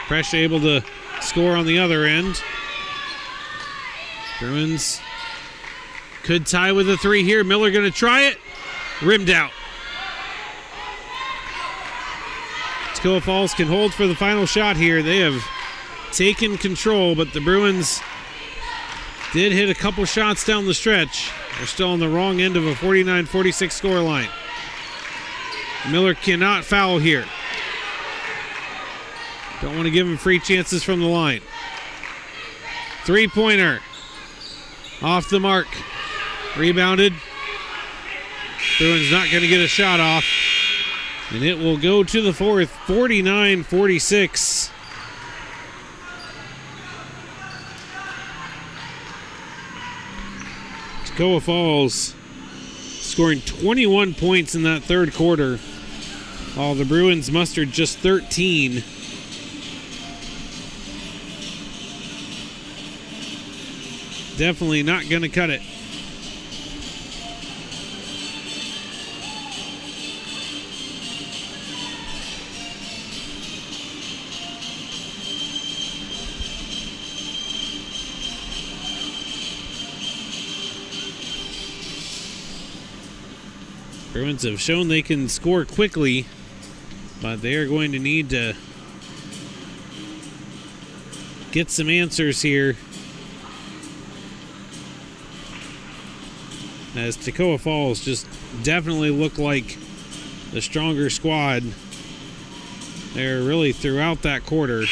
Prescia able to score on the other end. Bruins could tie with a 3 here. Miller going to try it. Rimmed out. Toccoa Falls can hold for the final shot here. They have taken control, but the Bruins did hit a couple shots down the stretch. They're still on the wrong end of a 49-46 score line. Miller cannot foul here. Don't want to give him free chances from the line. 3-pointer. Off the mark. Rebounded. Bruins not going to get a shot off. And it will go to the 4th, 49-46. Toccoa Falls scoring 21 points in that 3rd quarter, while the Bruins mustered just 13. Definitely not going to cut it. Bruins have shown they can score quickly, but they are going to need to get some answers here, as Toccoa Falls just definitely look like the stronger squad there really throughout that quarter.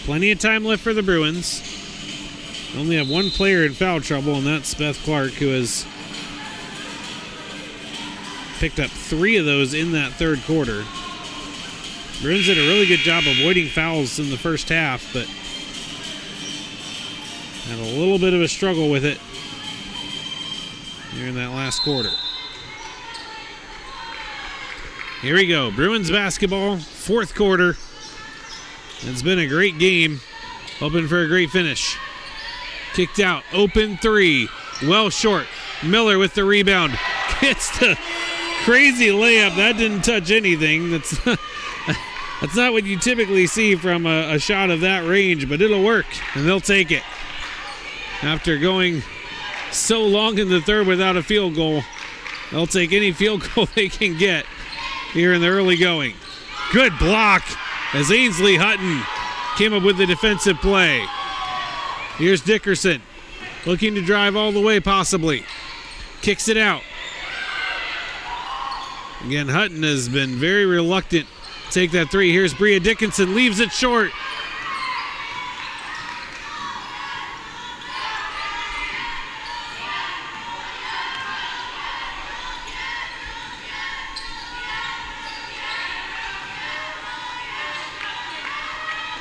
Plenty of time left for the Bruins. Only have 1 player in foul trouble, and that's Beth Clark, who has picked up 3 of those in that 3rd quarter. Bruins did a really good job avoiding fouls in the first half, but had a little bit of a struggle with it here in that last quarter. Here we go. Bruins basketball, 4th quarter. It's been a great game. Hoping for a great finish. Kicked out. Open 3. Well short. Miller with the rebound. Gets the crazy layup. That didn't touch anything. That's not what you typically see from a shot of that range, but it'll work, and they'll take it. After going so long in the third without a field goal. They'll take any field goal they can get here in the early going. Good block as Ainsley Hutton came up with the defensive play. Here's Dickerson looking to drive all the way possibly. Kicks it out. Again, Hutton has been very reluctant to take that three. Here's Bria Dickinson, leaves it short.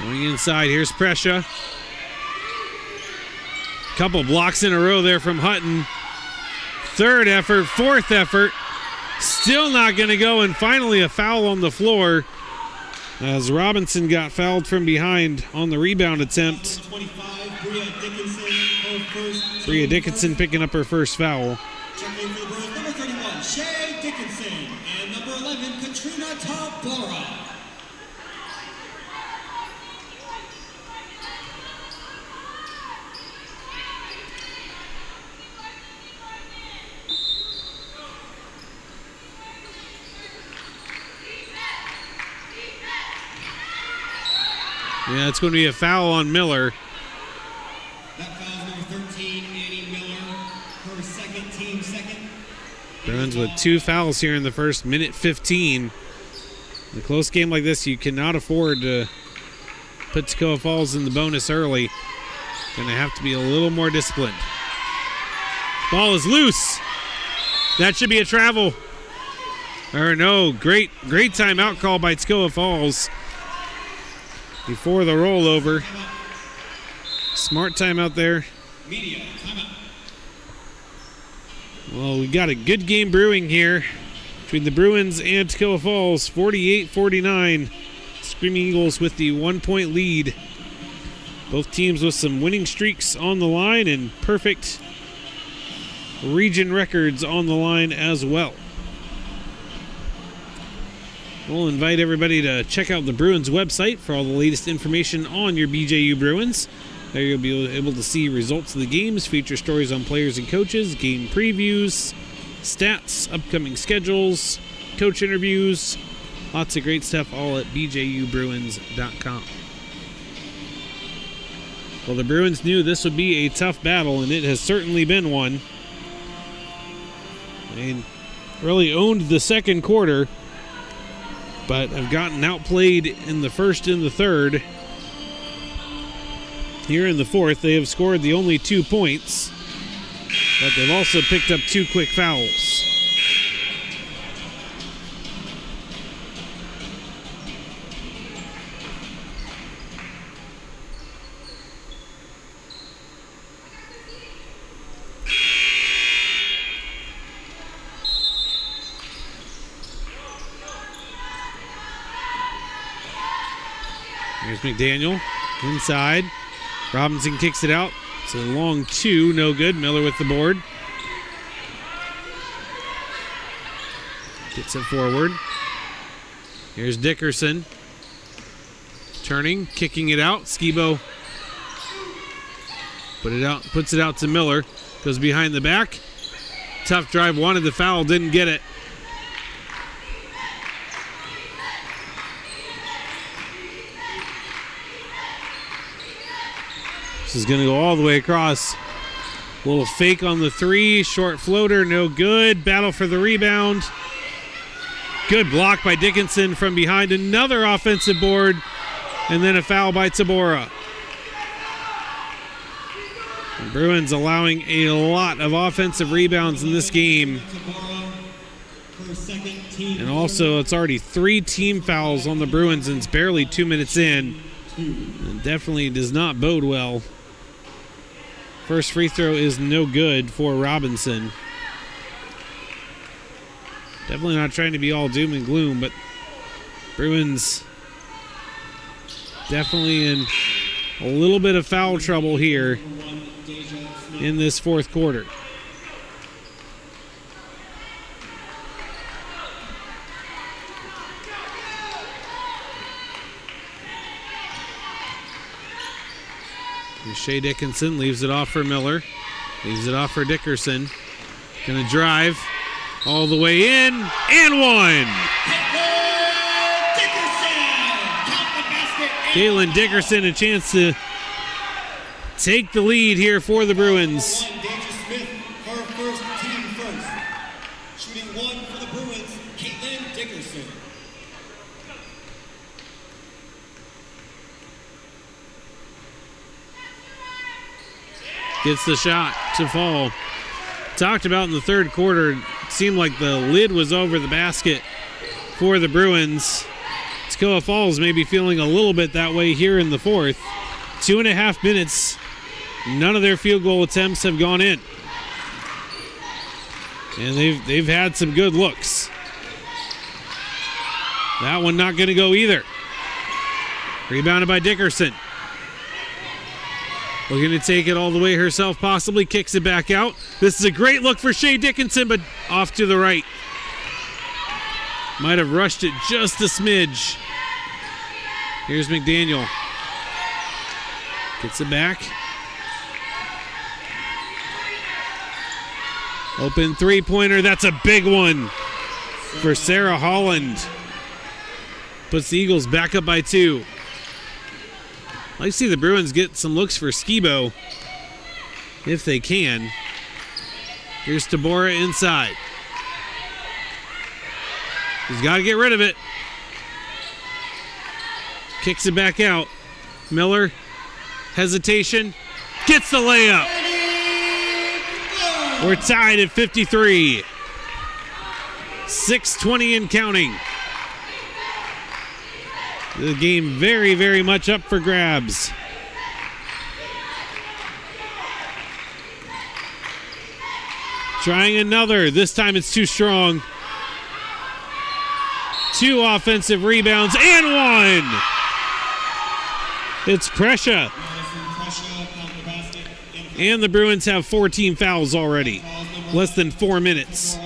Going inside, here's Prescia. Couple blocks in a row there from Hutton. Third effort, fourth effort. Still not going to go, and finally a foul on the floor as Robinson got fouled from behind on the rebound attempt. Bria Dickinson picking up her first foul. Checking for the Bruins, number 31, Shay Dickinson, and number 11, Katrina Toccoa. Yeah, it's going to be a foul on Miller. That foul's number 13, Annie Miller, her second, team second. Bruins with 2 fouls here in the first minute 15. In a close game like this, you cannot afford to put Toccoa Falls in the bonus early. Going to have to be a little more disciplined. Ball is loose. That should be a travel. Or no, great timeout call by Toccoa Falls before the rollover. Smart timeout there. Media, timeout. Well, we got a good game brewing here between the Bruins and Toccoa Falls. 48-49. Screaming Eagles with the 1-point lead. Both teams with some winning streaks on the line and perfect region records on the line as well. We'll invite everybody to check out the Bruins website for all the latest information on your BJU Bruins. There you'll be able to see results of the games, feature stories on players and coaches, game previews, stats, upcoming schedules, coach interviews, lots of great stuff all at bjubruins.com. Well, the Bruins knew this would be a tough battle, and it has certainly been one. They really owned the second quarter, but have gotten outplayed in the first and the third. Here in the fourth, they have scored the only 2 points, but they've also picked up 2 quick fouls. Here's McDaniel inside. Robinson kicks it out. It's a long 2, no good. Miller with the board. Gets it forward. Here's Dickerson. Turning, kicking it out. Skibo puts it out to Miller. Goes behind the back. Tough drive, wanted the foul, didn't get it. This is going to go all the way across. A little fake on the 3. Short floater, no good. Battle for the rebound. Good block by Dickinson from behind. Another offensive board. And then a foul by Tabora. The Bruins allowing a lot of offensive rebounds in this game. And also, it's already 3 team fouls on the Bruins, and it's barely 2 minutes in. It definitely does not bode well. First free throw is no good for Robinson. Definitely not trying to be all doom and gloom, but Bruins definitely in a little bit of foul trouble here in this fourth quarter. Shea Dickinson leaves it off for Miller. Leaves it off for Dickerson. Gonna drive all the way in and one. Caitlin Dickerson, a chance to take the lead here for the Bruins. Her first team first. Shooting one for the Bruins, Caitlin Dickerson. Gets the shot to fall. Talked about in the third quarter, it seemed like the lid was over the basket for the Bruins. Toccoa Falls may be feeling a little bit that way here in the fourth. 2.5 minutes. None of their field goal attempts have gone in. And they've had some good looks. That one not going to go either. Rebounded by Dickerson. Looking to take it all the way herself, possibly. Kicks it back out. This is a great look for Shea Dickinson, but off to the right. Might have rushed it just a smidge. Here's McDaniel. Gets it back. Open three-pointer. That's a big one for Sarah Holland. Puts the Eagles back up by 2. I'd like to see the Bruins get some looks for Skibo if they can. Here's Tabora inside. He's got to get rid of it. Kicks it back out. Miller, hesitation, gets the layup. We're tied at 53. 6:20 and counting. The game very, very much up for grabs. Trying another. This time it's too strong. 2 offensive rebounds and 1. It's Prescia. And the Bruins have 14 fouls already. Less than 4 minutes.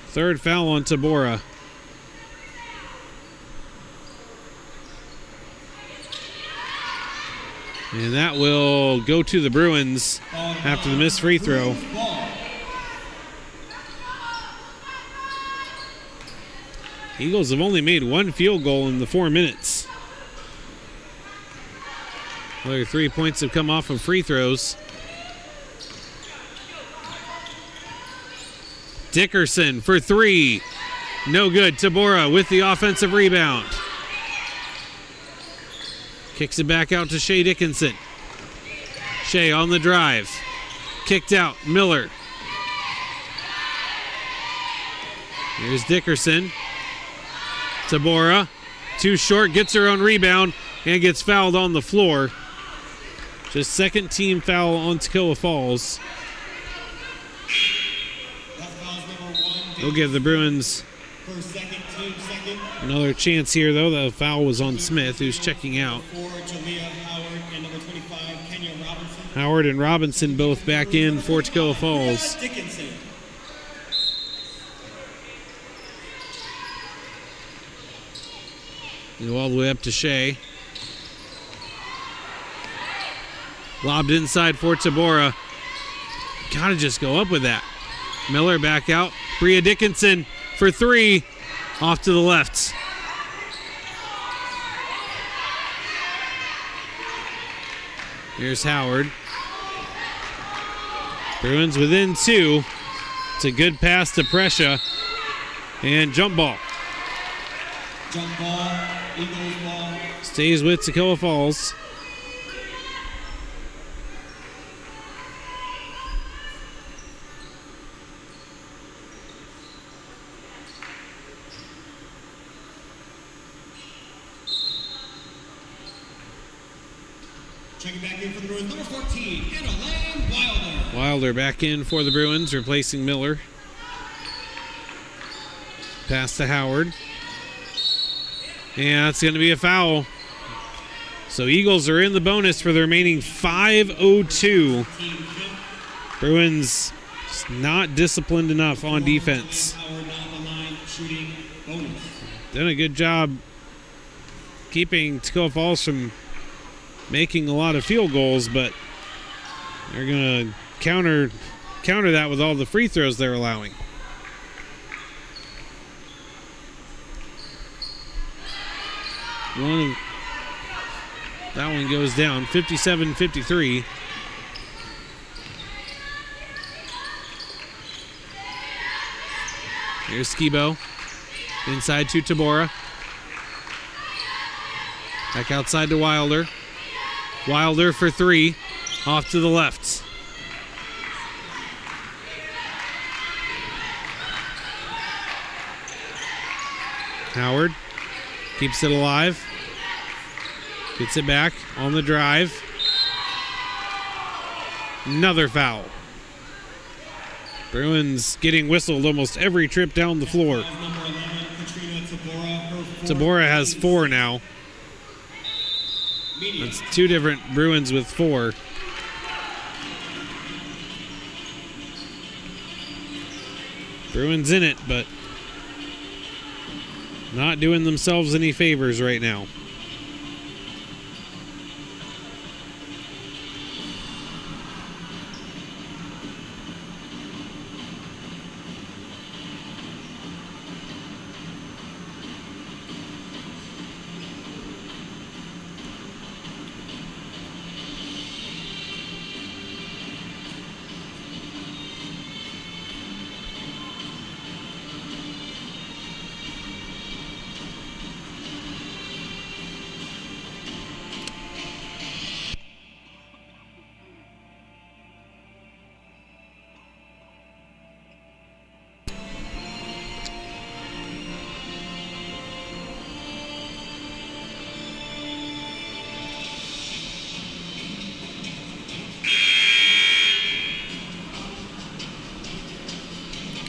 Third foul on Tabora. And that will go to the Bruins after the missed free throw. Eagles have only made 1 field goal in the 4 minutes. Another 3 points have come off of free throws. Dickerson for 3. No good. Tabora with the offensive rebound. Kicks it back out to Shea Dickinson. Shea on the drive. Kicked out. Miller. Here's Dickerson. Tabora. Too short. Gets her own rebound and gets fouled on the floor. Just second team foul on Toccoa Falls. They'll give the Bruins another chance here, though. The foul was on Smith, who's checking out. Howard and Robinson both back in for Toccoa Falls. Go all the way up to Shea. Lobbed inside for Tabora. Gotta just go up with that. Miller back out. Bria Dickinson for 3. Off to the left. Here's Howard. Bruins within 2. It's a good pass to Prescia. And jump ball. Jump ball, Eagles ball. Stays with Toccoa Falls. Checking back in for the Bruins, number 14, Anna Wilder. Wilder back in for the Bruins, replacing Miller. Pass to Howard. And that's going to be a foul. So Eagles are in the bonus for the remaining 5:02. Bruins just not disciplined enough on defense. Done a good job keeping Toccoa Falls from making a lot of field goals, but they're going to counter that with all the free throws they're allowing. That one goes down, 57-53. Here's Skibo. Inside to Tabora. Back outside to Wilder. Wilder for three. Off to the left. Howard keeps it alive. Gets it back on the drive. Another foul. Bruins getting whistled almost every trip down the floor. Tabora has 4 now. That's 2 different Bruins with 4. Bruins in it, but not doing themselves any favors right now.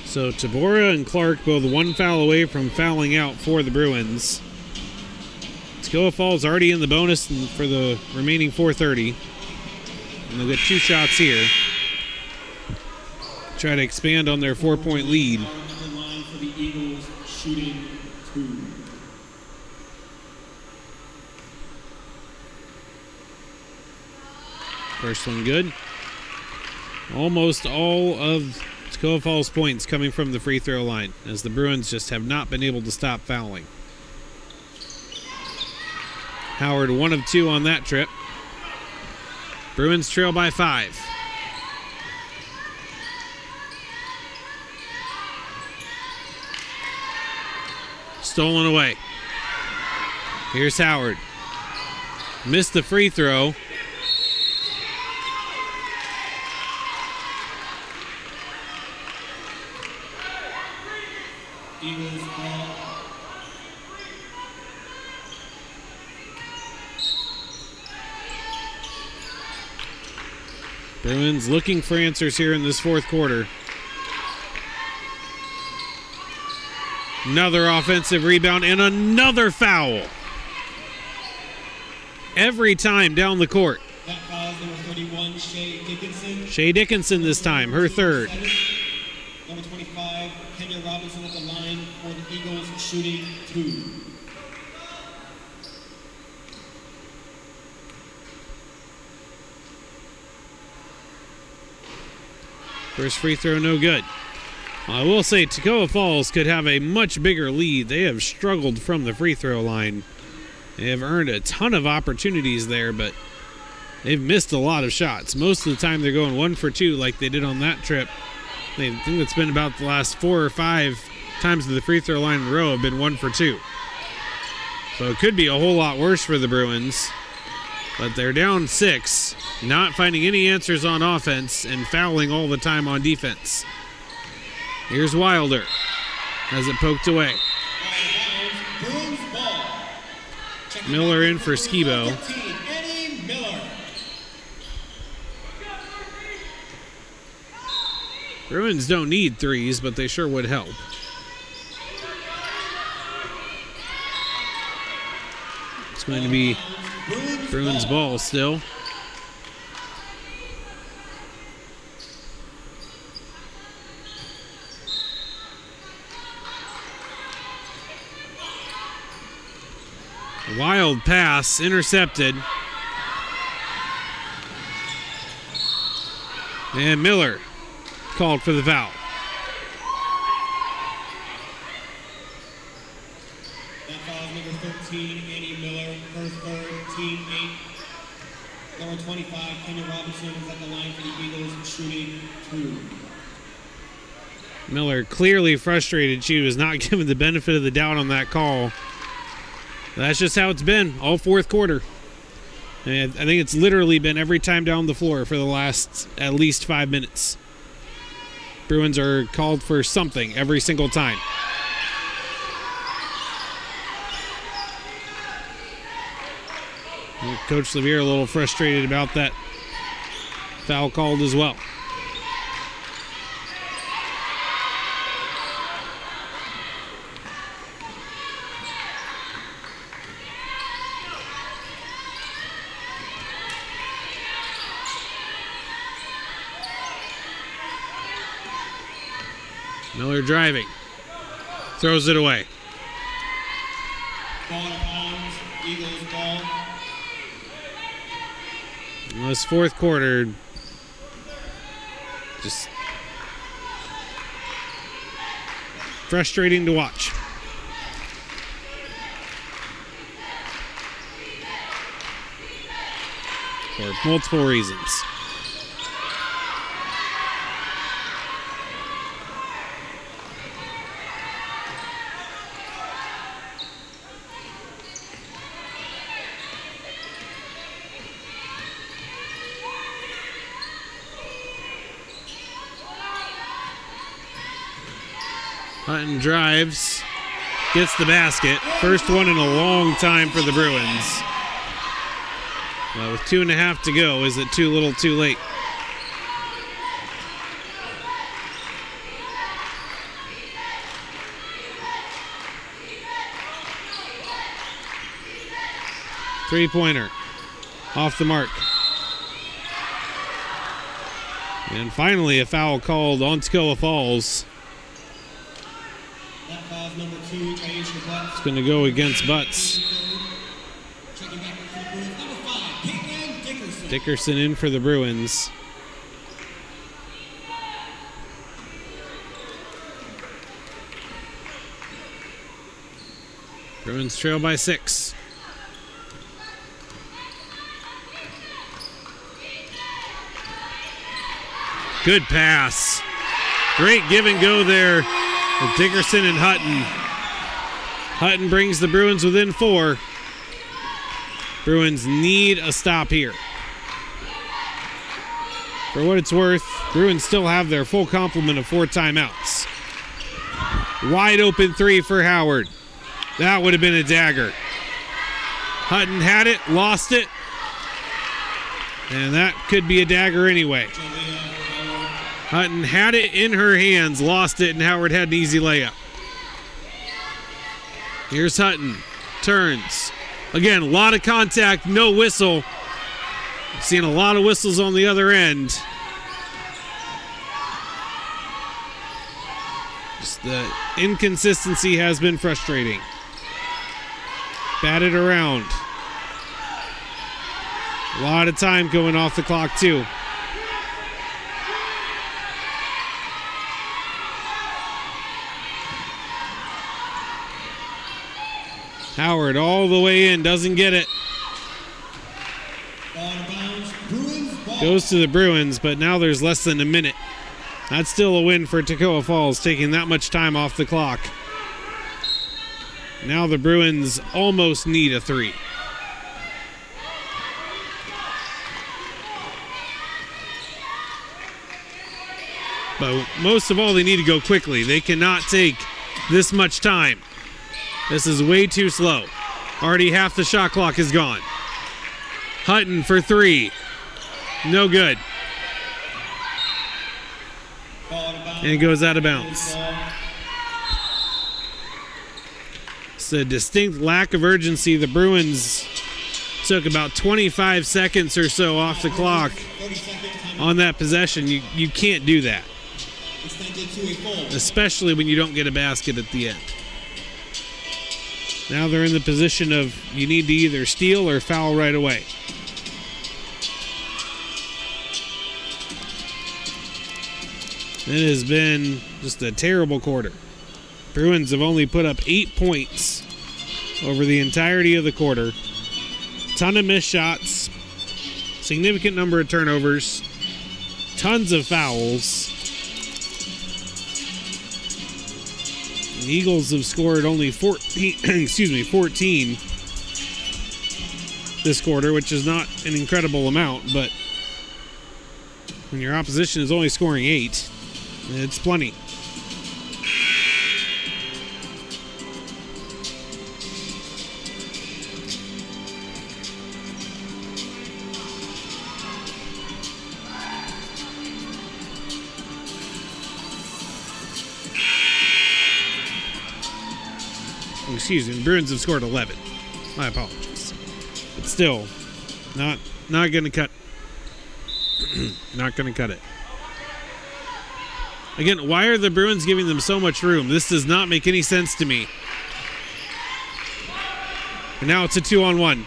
So Tabora and Clark both 1 foul away from fouling out for the Bruins. Toccoa Falls already in the bonus for the remaining 4:30. And they'll get 2 shots here. Try to expand on their 4-point lead. For the Eagles, shooting 2. First one good. Almost all of Toccoa Falls points coming from the free throw line, as the Bruins just have not been able to stop fouling. Howard 1 of 2 on that trip. Bruins trail by 5. Stolen away. Here's Howard. Missed the free throw. Eagles ball. Bruins looking for answers here in this 4th quarter. Another offensive rebound and another foul. Every time down the court. That foul is number 31, Shea Dickinson. Shea Dickinson this time, her 3rd. Number 25, Kenya Robinson at the line for the Eagles, shooting 2. First free throw, no good. I will say Toccoa Falls could have a much bigger lead. They have struggled from the free throw line. They have earned a ton of opportunities there, but they've missed a lot of shots. Most of the time they're going 1 for 2 like they did on that trip. I think it's been about the last 4 or 5 times to the free throw line in a row have been 1 for 2. So it could be a whole lot worse for the Bruins. But they're down 6, not finding any answers on offense and fouling all the time on defense. Here's Wilder. Has it poked away. Bruins ball. Miller in for Skibo. Eddie Miller. Bruins don't need 3s, but they sure would help. It's going to be Bruins ball still. Wild pass, intercepted. And Miller called for the foul. That foul is number 13, Annie Miller, her third, team 8. Number 25, Kenya Robinson is at the line for the Eagles, shooting 2. Miller clearly frustrated. She was not given the benefit of the doubt on that call. That's just how it's been all fourth quarter. And I think it's literally been every time down the floor for the last at least 5 minutes. Bruins are called for something every single time. And Coach Levere a little frustrated about that foul called as well. Miller driving. Throws it away. Ball out of bounds, Eagles ball. Well, this fourth quarter, just frustrating to watch. For multiple reasons. Hutton drives, gets the basket. First one in a long time for the Bruins. Well, with 2.5 to go, is it too little too late? Three-pointer off the mark. And finally a foul called on Toccoa Falls. That foul's number 2, Taisha Butts. It's going to go against Butts. Checking back for the Bruins, number 5, Caitlin Dickerson. Dickerson in for the Bruins. Bruins trail by 6. Good pass. Great give and go there with Dickerson and Hutton. Hutton brings the Bruins within 4. Bruins need a stop here. For what it's worth, Bruins still have their full complement of 4 timeouts. Wide open 3 for Howard. That would have been a dagger. Hutton had it, lost it. And that could be a dagger anyway. Hutton had it in her hands, lost it, and Howard had an easy layup. Here's Hutton. Turns. Again, a lot of contact, no whistle. Seen a lot of whistles on the other end. Just the inconsistency has been frustrating. Batted around. A lot of time going off the clock, too. Howard all the way in, doesn't get it. Ball out of bounds, Bruins ball. Goes to the Bruins, but now there's less than a minute. That's still a win for Toccoa Falls, taking that much time off the clock. Now the Bruins almost need a 3. But most of all, they need to go quickly. They cannot take this much time. This is way too slow. Already half the shot clock is gone. Hutton for 3. No good. And it goes out of bounds. It's a distinct lack of urgency. The Bruins took about 25 seconds or so off the clock on that possession. You can't do that. Especially when you don't get a basket at the end. Now they're in the position of you need to either steal or foul right away. It has been just a terrible quarter. Bruins have only put up 8 points over the entirety of the quarter. Ton of missed shots, significant number of turnovers, tons of fouls. The Eagles have scored only 14 this quarter, which is not an incredible amount, but when your opposition is only scoring 8, it's plenty. Excuse me, the Bruins have scored 11. My apologies. But still, not going to cut. Not going to cut it. Again, why are the Bruins giving them so much room? This does not make any sense to me. And now it's a 2-on-1.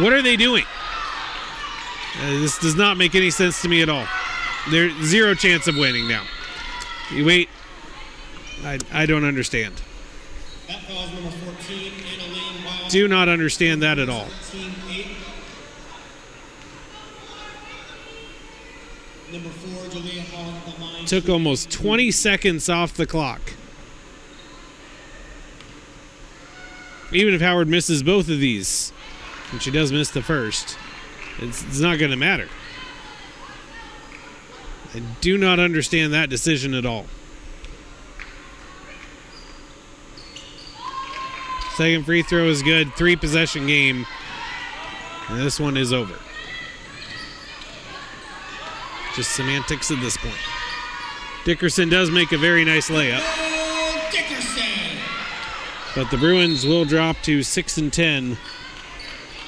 What are they doing? This does not make any sense to me at all. There's zero chance of winning now. You wait. I don't understand. That foul is number 14, Anna Lane Wild. Do not understand that at all. 13-8. Number 4, Julia Holland at the line. Took almost 20 seconds off the clock. Even if Howard misses both of these, and she does miss the first, it's not going to matter. I do not understand that decision at all. Second free throw is good. 3-possession game. And this one is over. Just semantics at this point. Dickerson does make a very nice layup. Oh, Dickerson! But the Bruins will drop to 6-10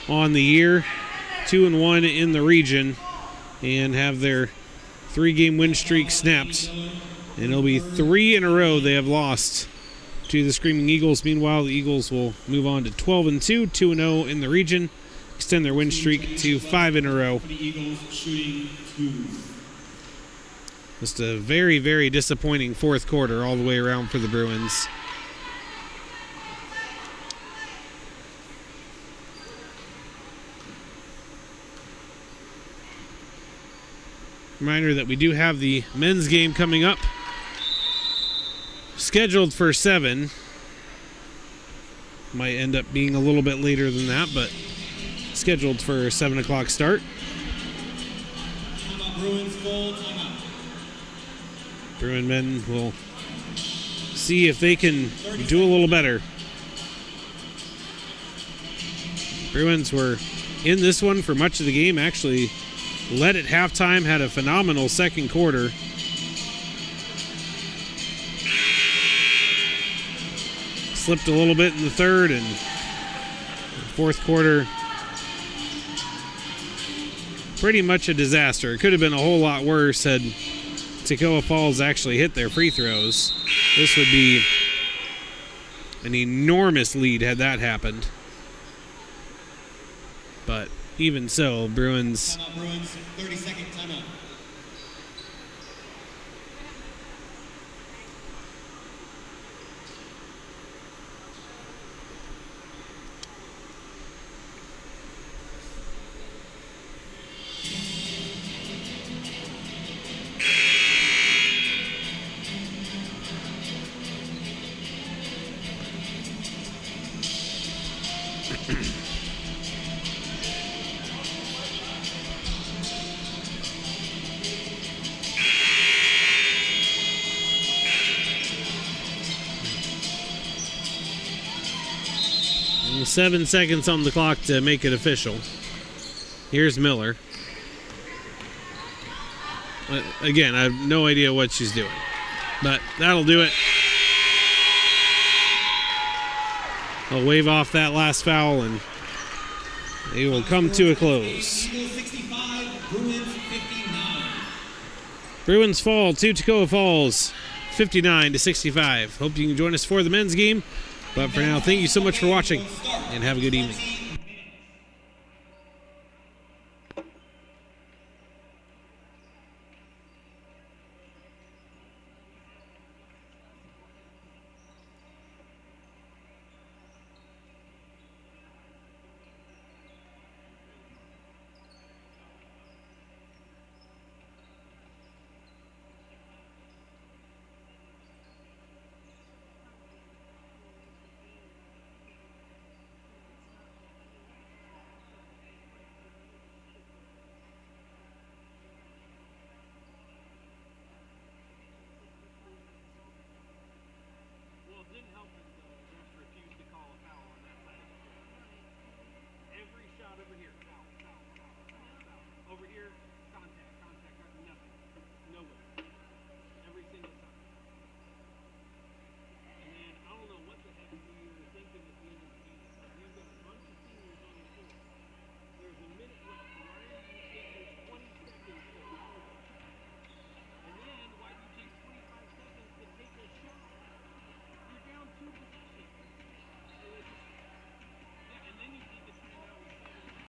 on the year. 2-1 in the region. And have their 3-game win streak snapped. And it'll be 3 in a row they have lost to the Screaming Eagles. Meanwhile, the Eagles will move on to 12-2, 2-0 in the region, extend their win streak to 5 in a row. For the Eagles, shooting 2. Just a very, very disappointing fourth quarter all the way around for the Bruins. Reminder that we do have the men's game coming up. Scheduled for 7. Might end up being a little bit later than that, but scheduled for a 7 o'clock start. Timeout, Bruins, full timeout. Bruin men will see if they can do a little better. Bruins were in this one for much of the game, actually led at halftime, had a phenomenal second quarter. Slipped a little bit in the third, and fourth quarter, pretty much a disaster. It could have been a whole lot worse had Toccoa Falls actually hit their free throws. This would be an enormous lead had that happened. But even so, Bruins... Timeout, Bruins, 30-second timeout. And 7 seconds on the clock to make it official. Here's Miller. Again, I have no idea what she's doing, but that'll do it. I'll wave off that last foul, and it will come to a close. Eagles 65, Bruins 59. Bruins fall to Toccoa Falls, 59-65. Hope you can join us for the men's game. But for now, thank you so much for watching, and have a good evening.